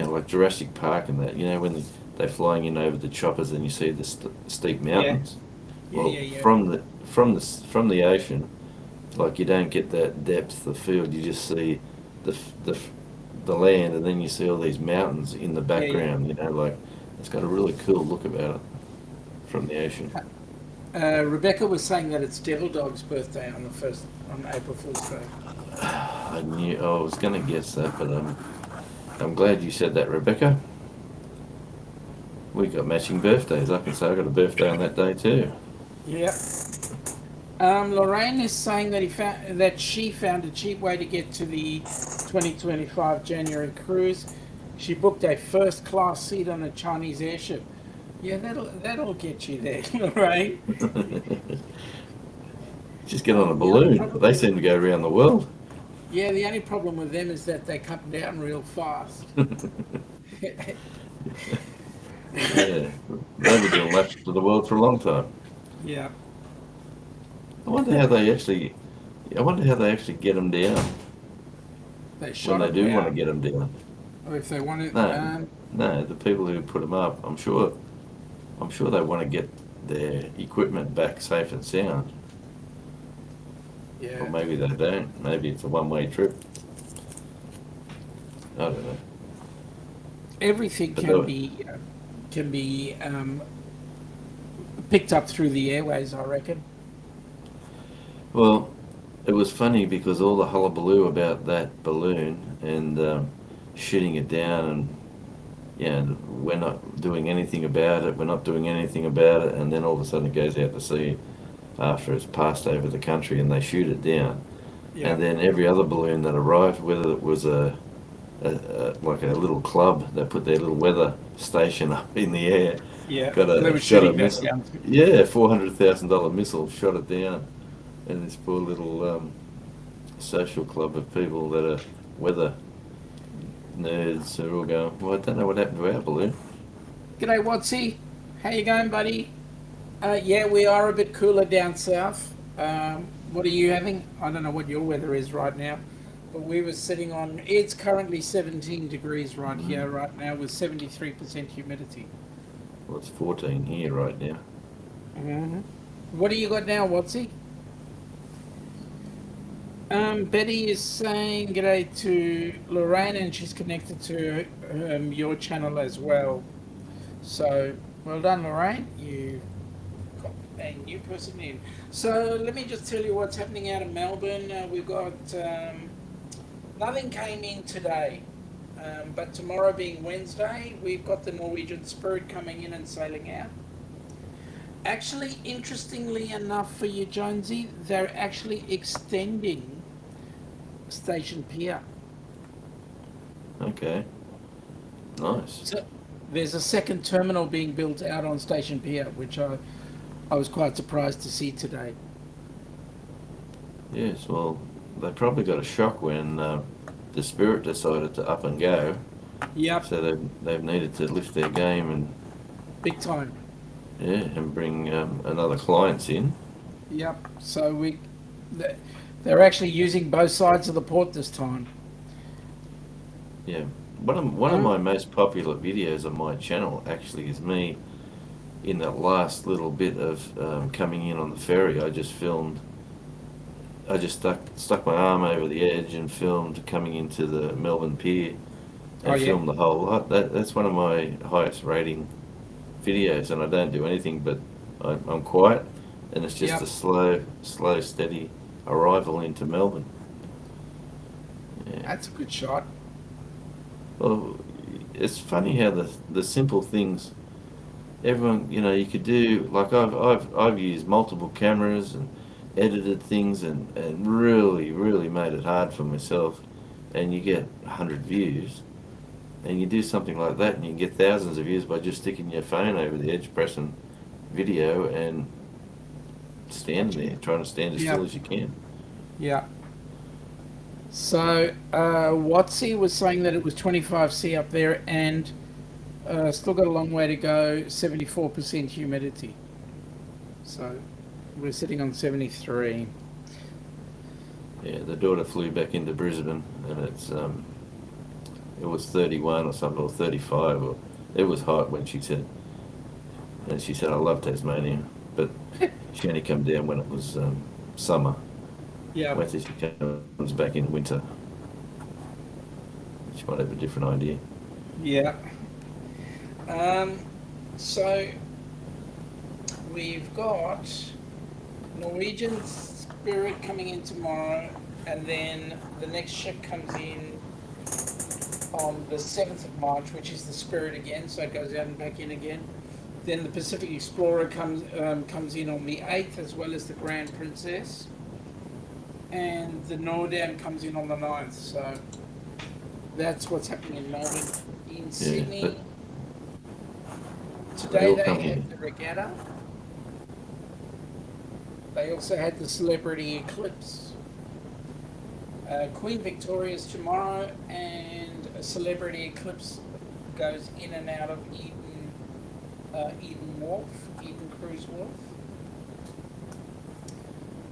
like Jurassic Park and that. When they're flying in over the choppers and you see the steep Yeah. mountains. Yeah, Well, yeah, yeah. from the ocean, like you don't get that depth of field. You just see the f- the f- the land, and then you see all these mountains in the Yeah, yeah. background. Like it's got a really cool look about it from the ocean. Rebecca was saying that it's Devil Dog's birthday on April Fool's Day. I was going to guess that, but I'm glad you said that, Rebecca. We got matching birthdays. I can say I got a birthday on that day too. Yeah. Lorraine is saying that she found a cheap way to get to the 2025 January cruise. She booked a first class seat on a Chinese airship. Yeah, that'll get you there, Lorraine. Just get on a The only balloon. They problem, seem to go around the world. yeah, the only problem with them is that they come down real fast. Yeah, they've been doing laps to the world for a long time. Yeah, I wonder how they actually. I wonder how they actually get them down they when shot they them do want to down. get them down. Or if they want it, No, no, the people who put them up. I'm sure. I'm sure they want to get their equipment back safe and sound. Or yeah. maybe they don't. Maybe it's a one-way trip. I don't know. Everything But can be picked up through the airways, I reckon. well, it was funny because all the hullabaloo about that balloon and shooting it down, and we're not doing anything about it. We're not doing anything about it, and then all of a sudden it goes out to sea after it's passed over the country, and they shoot it down. Yeah, And then every other balloon that arrived, whether it was like a little club that put their little weather station up in the air, yeah. got They a were got a shooting that missile. down. Yeah, $400,000 missile shot it down, and this poor little social club of people that are weather nerds are all going, well, I don't know what happened to our balloon. G'day, Watsy. How you going, buddy? Yeah, we are a bit cooler down south. What are you having? I don't know what your weather is right now, but we were sitting on. It's currently 17 degrees right here, right now, with 73% humidity. Well, it's 14 here right now. hmm What do you got now, Watsy? Betty is saying g'day to Lorraine, and she's connected to your channel as well. So well done, Lorraine. You got a new person in. So let me just tell you what's happening out of Melbourne. We've got nothing came in today, but tomorrow being Wednesday, we've got the Norwegian Spirit coming in and sailing out. Actually, interestingly enough for you, Jonesy, they're actually extending Station Pier. Okay, nice. So there's a second terminal being built out on Station Pier, which I was quite surprised to see today. Yes, well, they probably got a shock when the Spirit decided to up and go, Yep, so they've needed to lift their game and big time. and bring another clients in. Yep. So they're actually using both sides of the port this time. Yeah, one of my most popular videos on my channel actually is me in that last little bit of coming in on the ferry. I just filmed. I just stuck my arm over the edge and filmed coming into the Melbourne Pier and Oh yeah. filmed the whole lot. That's one of my highest rating videos, and I don't do anything but I'm quiet, and it's just Yep. a slow, steady arrival into Melbourne. Yeah. That's a good shot. Well, it's funny how the simple things everyone you could do. Like I've used multiple cameras and edited things and really made it hard for myself, and you get 100 views, and you do something like that and you get thousands of views by just sticking your phone over the edge, pressing video, and standing there trying to stand as Yep. still as you can. Yeah. So, Watsy was saying that it was 25C up there and still got a long way to go, 74% humidity. So, we're sitting on 73. Yeah, the daughter flew back into Brisbane, and it was 31 or something, or 35, or it was hot when she said, and she said, I love Tasmania, but she only come down when it was summer. Yeah. Wait till she comes back in winter. She might have a different idea. Yeah. So we've got Norwegian Spirit coming in tomorrow, and then the next ship comes in on the 7th of March, which is the Spirit again, so it goes out and back in again. Then the Pacific Explorer comes in on the 8th, as well as the Grand Princess. And the Nordam comes in on the 9th, so that's what's happening in Melbourne. In Sydney, today they had the regatta. They also had the Celebrity Eclipse. Queen Victoria's tomorrow, and a Celebrity Eclipse goes in and out of Eden Cruise Wharf.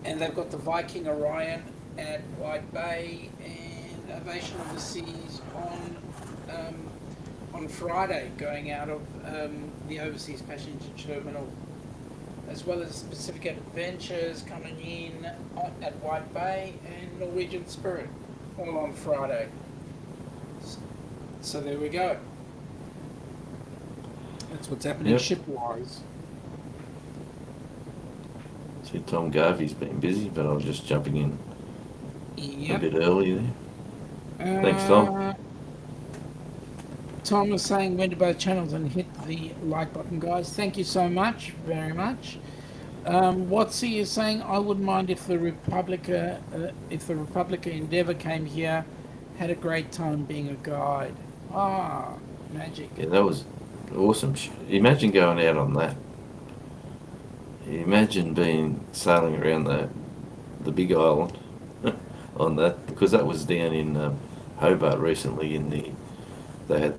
And they've got the Viking Orion at White Bay and Ovation of the Seas on Friday, going out of the Overseas Passenger Terminal, as well as Pacific Adventures coming in at White Bay and Norwegian Spirit, all on Friday. So there we go. That's what's happening ship-wise. See, Tom Garvey's been busy, but I was just jumping in a bit early there. Thanks, Tom. Tom was saying when to both channels and hit the like button, guys. Thank you so much, very much. Watsy is saying, I wouldn't mind if the Republica Endeavour came here, had a great time being a guide. Ah, magic. Yeah, that was awesome. Imagine going out on that. Imagine sailing around the big island on that, because that was down in Hobart recently. They had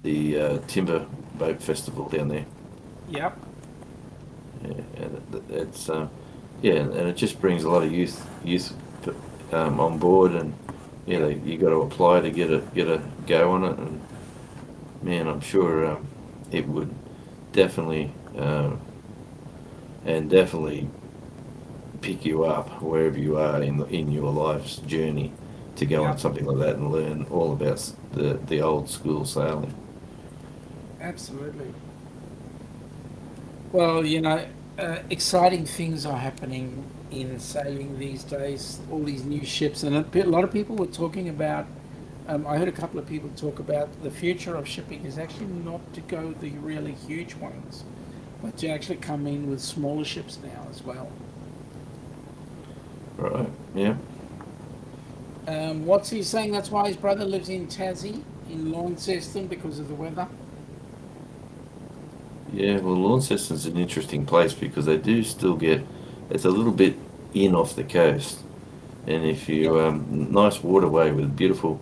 the timber boat festival down there. Yep. Yeah, and it's and it just brings a lot of youth on board, and you got to apply to get a go on it, and man, I'm sure it would definitely pick you up wherever you are in your life's journey to go on something like that and learn all about the old school sailing. Absolutely. Well, exciting things are happening in sailing these days, all these new ships, and a lot of people were talking about, I heard a couple of people talk about the future of shipping is actually not to go the really huge ones, but to actually come in with smaller ships now as well. Right, yeah. What's he saying? That's why his brother lives in Tassie, in Launceston, because of the weather. Yeah, well, Launceston's an interesting place because they do still it's a little bit off the coast, and if you nice waterway with beautiful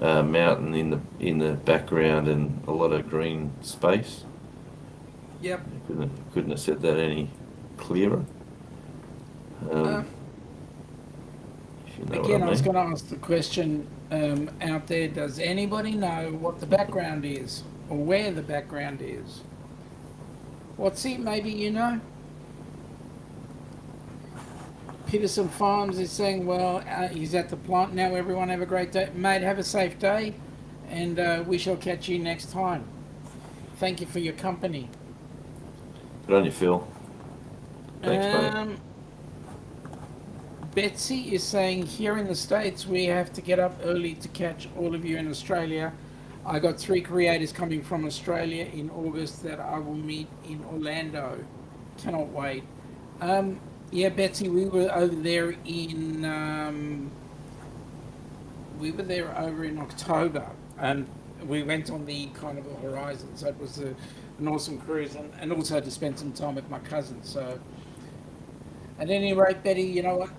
mountain in the background and a lot of green space. Yep. Couldn't have said that any clearer. Again, I was going to ask the question out there, does anybody know what the background is or where the background is? What's it? Maybe you know? Peterson Farms is saying, well, he's at the plant now. Everyone have a great day. Mate, have a safe day, and we shall catch you next time. Thank you for your company. Good on you, Phil. Thanks, mate. Betsy is saying, here in the States, we have to get up early to catch all of you in Australia. I got 3 creators coming from Australia in August that I will meet in Orlando. Cannot wait. Yeah, Betsy, we were over there in October, and we went on the Carnival Horizon, so it was an awesome cruise, and also to spend some time with my cousin. So, at any rate, Betty, you know what?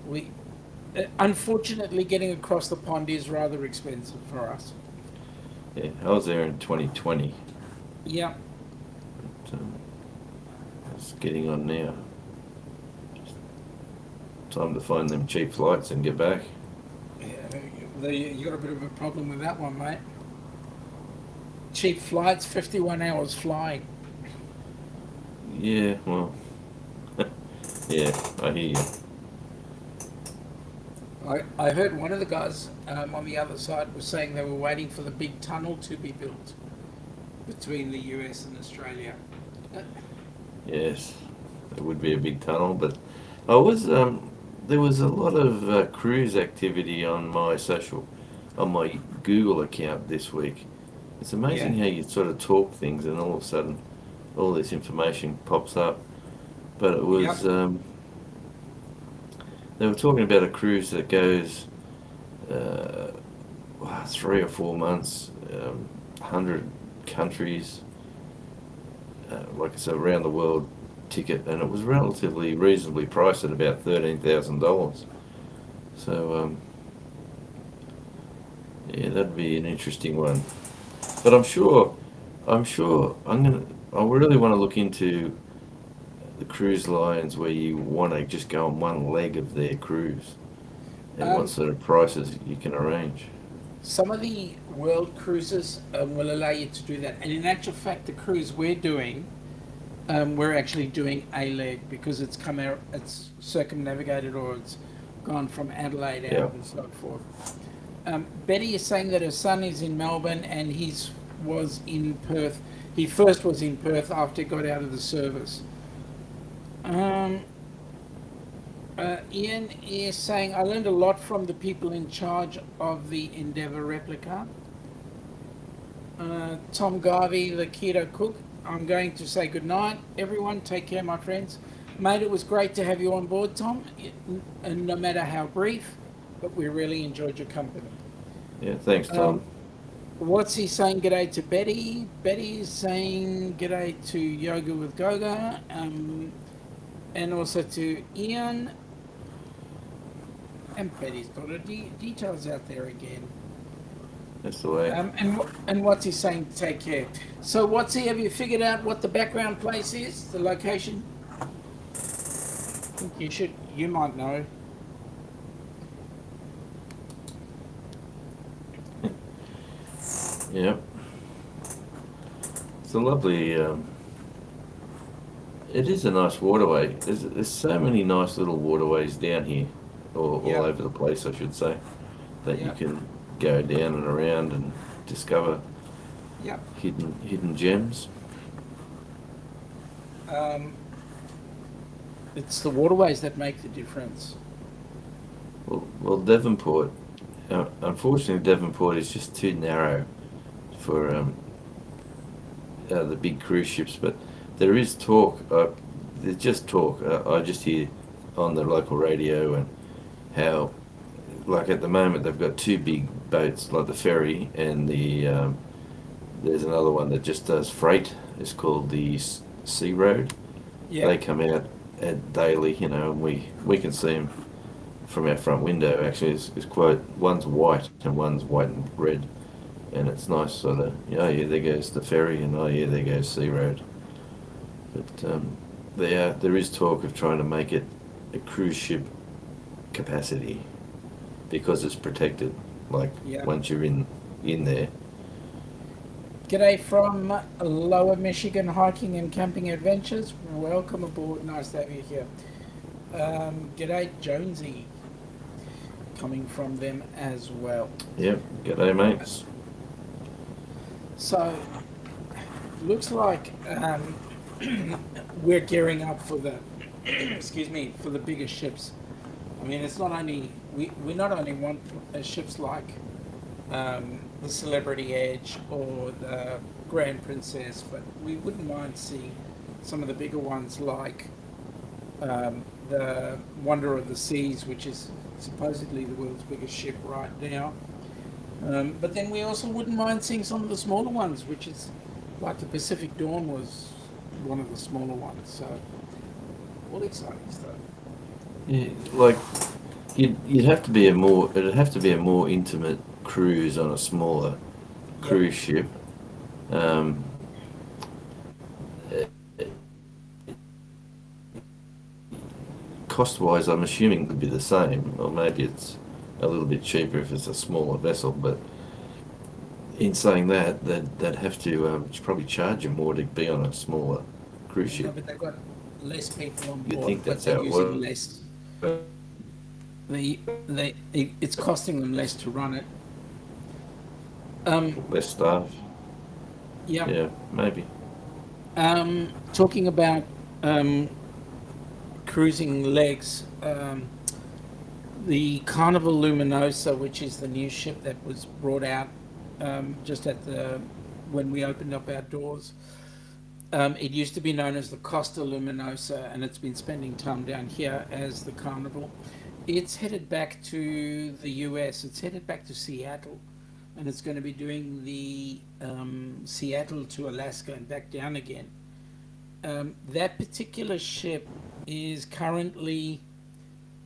We unfortunately getting across the pond is rather expensive for us. Yeah, I was there in 2020. Yeah. But, it's getting on now. Time to find them cheap flights and get back. Yeah, you got a bit of a problem with that one, mate. Cheap flights, 51 hours flying. Yeah, well, yeah, I hear you. I heard one of the guys on the other side was saying they were waiting for the big tunnel to be built between the US and Australia. Yes, it would be a big tunnel, but I was there was a lot of cruise activity on my Google account this week. It's amazing Yeah. how you sort of talk things and all of a sudden all this information pops up. But it Yep. was they were talking about a cruise that goes uh, 3 or 4 months, 100 countries, like I said, around the world ticket, and it was relatively reasonably priced at about $13,000. So yeah, that'd be an interesting one. But I really want to look into the cruise lines where you want to just go on one leg of their cruise and what Um, sort of prices you can arrange. some of the world cruises will allow you to do that. And in actual fact, the cruise we're actually doing a leg because it's come out, it's circumnavigated or it's gone from Adelaide Yeah. out and so forth. Betty is saying that her son is in Melbourne and he's was in Perth. He first was in Perth after he got out of the service. Um, Ian is saying, I learned a lot from the people in charge of the Endeavour replica. Tom Garvey, the keto cook, I'm going to say good night. Everyone, take care, my friends. Mate, it was great to have you on board, Tom, and no matter how brief, but we really enjoyed your company. Yeah, thanks, Tom. What's he saying? G'day to Betty. Betty's saying g'day to Yoga with Goga, and also to Ian. And Betty's got her details out there again. That's the way. And what's he saying? Take care. So what's he? Have you figured out what the background place is? The location? I think you should. You might know. Yeah. It's a lovely. It is a nice waterway. There's so many nice little waterways down here, or Yeah. all over the place, I should say, that you Yeah. can go down and around and discover Yep. hidden gems. Um, it's the waterways that make the difference. Well, Devonport. Unfortunately, Devonport is just too narrow for the big cruise ships. But there is talk. There's just talk. I just hear on the local radio and how, like at the moment, they've got two big boats, like the ferry and the. There's another one that just does freight. It's called the Sea Road. Yeah. They come out daily, and we can see them from our front window. Actually, it's quite. One's white and one's white and red, and it's nice. Sort of, oh yeah, there goes the ferry, and oh yeah, there goes Sea Road. But there is talk of trying to make it a cruise ship capacity because it's protected. Like Yeah. once you're in there. G'day from Lower Michigan Hiking and Camping Adventures. Welcome aboard. Nice to have you here. G'day Jonesy, coming from them as well. Yep. G'day, mates. So, looks like we're gearing up for the excuse me, for the bigger ships. I mean, it's not only we not only want ships like the Celebrity Edge or the Grand Princess, but we wouldn't mind seeing some of the bigger ones like the Wonder of the Seas, which is supposedly the world's biggest ship right now. But then we also wouldn't mind seeing some of the smaller ones, which is like the Pacific Dawn was one of the smaller ones. So all exciting stuff. Yeah, like It'd have to be a more intimate cruise on a smaller Yep. cruise ship. Um, Cost wise, I'm assuming it would be the same, or maybe it's a little bit cheaper if it's a smaller vessel. But in saying that, they'd have to probably charge you more to be on a smaller cruise No, ship. but they've got less people on You'd board, think but that's they're how it using works. less. It's costing them less to run it. Less staff. Yeah. Yeah, maybe. Talking about cruising legs, the Carnival Luminosa, which is the new ship that was brought out just when we opened up our doors. It used to be known as the Costa Luminosa, and it's been spending time down here as the Carnival. It's headed back to the US. It's headed back to Seattle, and it's going to be doing the Seattle to Alaska and back down again. That particular ship is currently,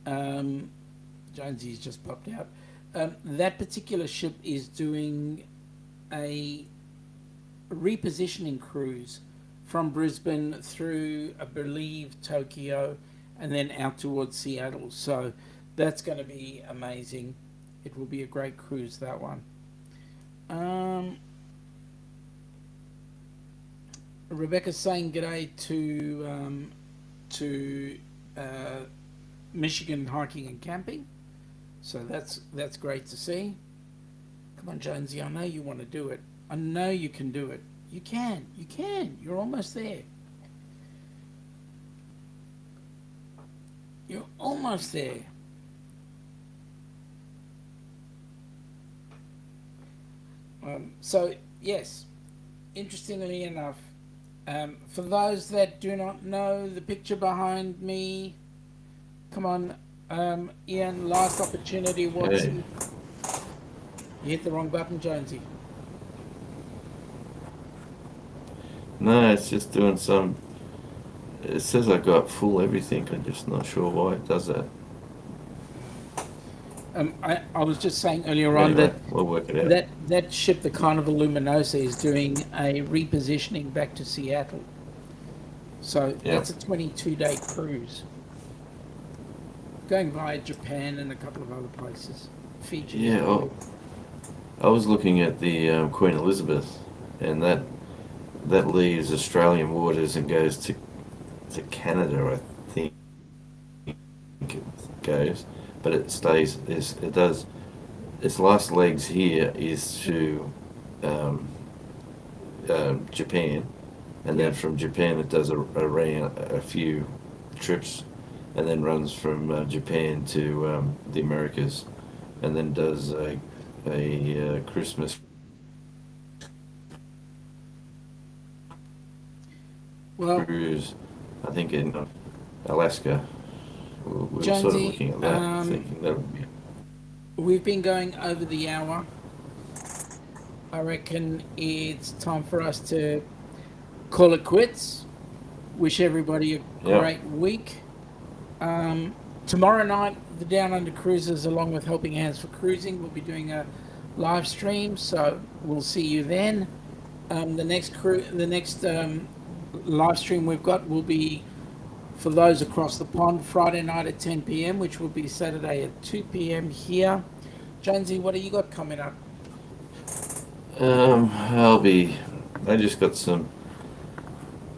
Jonesy's just popped out. That particular ship is doing a repositioning cruise from Brisbane through, I believe, Tokyo, and then out towards Seattle. So that's going to be amazing. It will be a great cruise, that one. Rebecca's saying g'day to Michigan hiking and camping. So that's great to see. Come on, Jonesy, I know you want to do it. I know you can do it. You can. You're almost there. You're almost there. So, yes, interestingly enough, for those that do not know the picture behind me, come on, Ian, last opportunity. What's Hey. You hit the wrong button, Jonesy. No, it's just doing some. It says I got full everything. I'm just not sure why it does that. I was just saying earlier on Anyway, we'll work it out. that ship, the Carnival Luminosa, is doing a repositioning back to Seattle. So Yeah. that's a 22-day cruise, going via Japan and a couple of other places. Fiji. Yeah, I was looking at the Queen Elizabeth, and that leaves Australian waters and goes to Canada, I think it goes, but it stays. It does. Its last legs here is to Japan, and then from Japan it does a few trips, and then runs from Japan to the Americas, and then does a Christmas Well, cruise, I think in Alaska. We were sort of Jonesy, looking at that, thinking that would be. we've been going over the hour. I reckon it's time for us to call it quits. Wish everybody a Yeah. great week. Tomorrow night, the Downunder Cruisers, along with Helping Hands for Cruising, will be doing a live stream. So we'll see you then. The next live stream we've got will be for those across the pond, Friday night at 10 p.m., which will be Saturday at 2 p.m. here. Jonesy, what do you got coming up? I just got some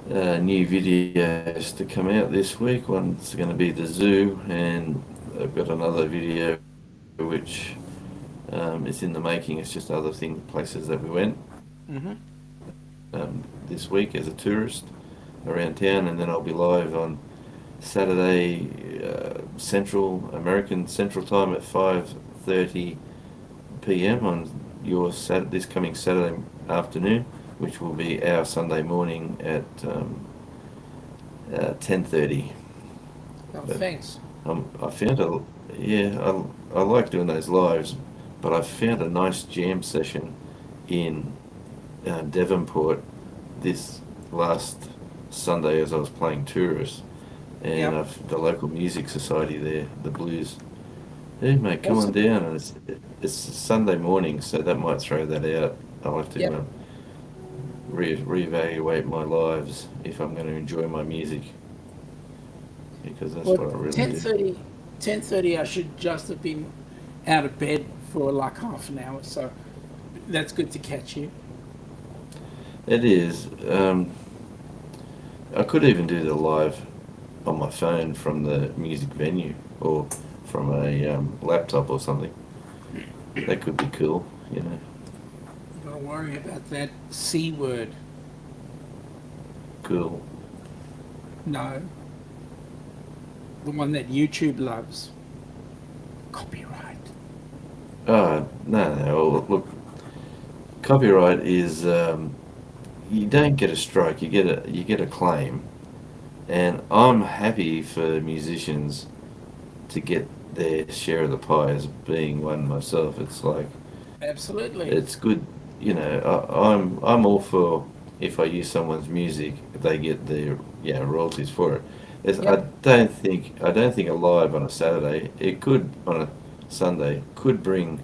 new videos to come out this week. One's going to be the zoo, and I've got another video which is in the making. It's just other places that we went this week as a tourist around town, and then I'll be live on Saturday American Central Time at 5:30 p.m. on this coming Saturday afternoon, which will be our Sunday morning at 10:30. Oh, thanks. I found I like doing those lives, but I found a nice jam session in Devonport this last Sunday as I was playing tourist, and Yep. the local music society there, the Yeah, mate, come on Awesome. down. And it's Sunday morning, so that might throw that out. I'll have to Yep. reevaluate my lives if I'm going to enjoy my music, because that's Well, what I really ten do. thirty, 10:30. I should just have been out of bed for like half an hour, so that's good to catch you. It is. I could even do the live on my phone from the music venue or from a laptop or something. That could be cool, you know. Don't worry about that C word. Cool. No, the one that YouTube loves. Copyright. Oh, no. Well, look, copyright is you don't get a strike, you get a claim, and I'm happy for musicians to get their share of the pie as being one myself. It's like Absolutely. it's good, you know. I'm all for if I use someone's music, they get their royalties for it. Yep. I don't think a live on a Saturday, it could on a Sunday could bring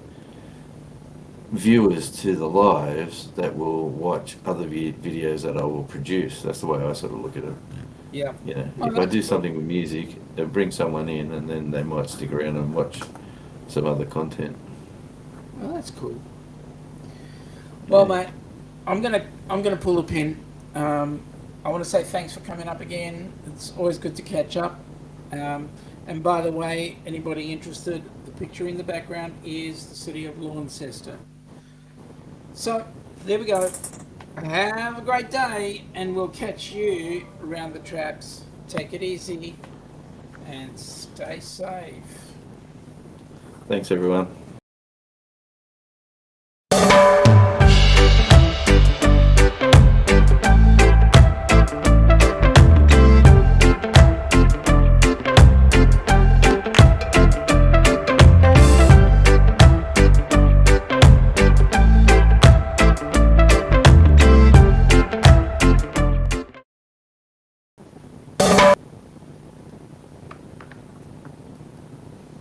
viewers to the lives that will watch other videos that I will produce. That's the way I sort of look at it. Yeah. You know, Oh, if I that's do cool. something with music, it'll bring someone in, and then they might stick around and watch some other content. Well, that's cool. Well, Yeah. mate, I'm gonna pull a pin. I want to say thanks for coming up again. It's always good to catch up. Um, and by the way, anybody interested, the picture in the background is the city of Launceston. So there we go. Have a great day, and we'll catch you around the traps. Take it easy and stay safe. Thanks, everyone.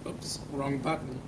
Oops, wrong button.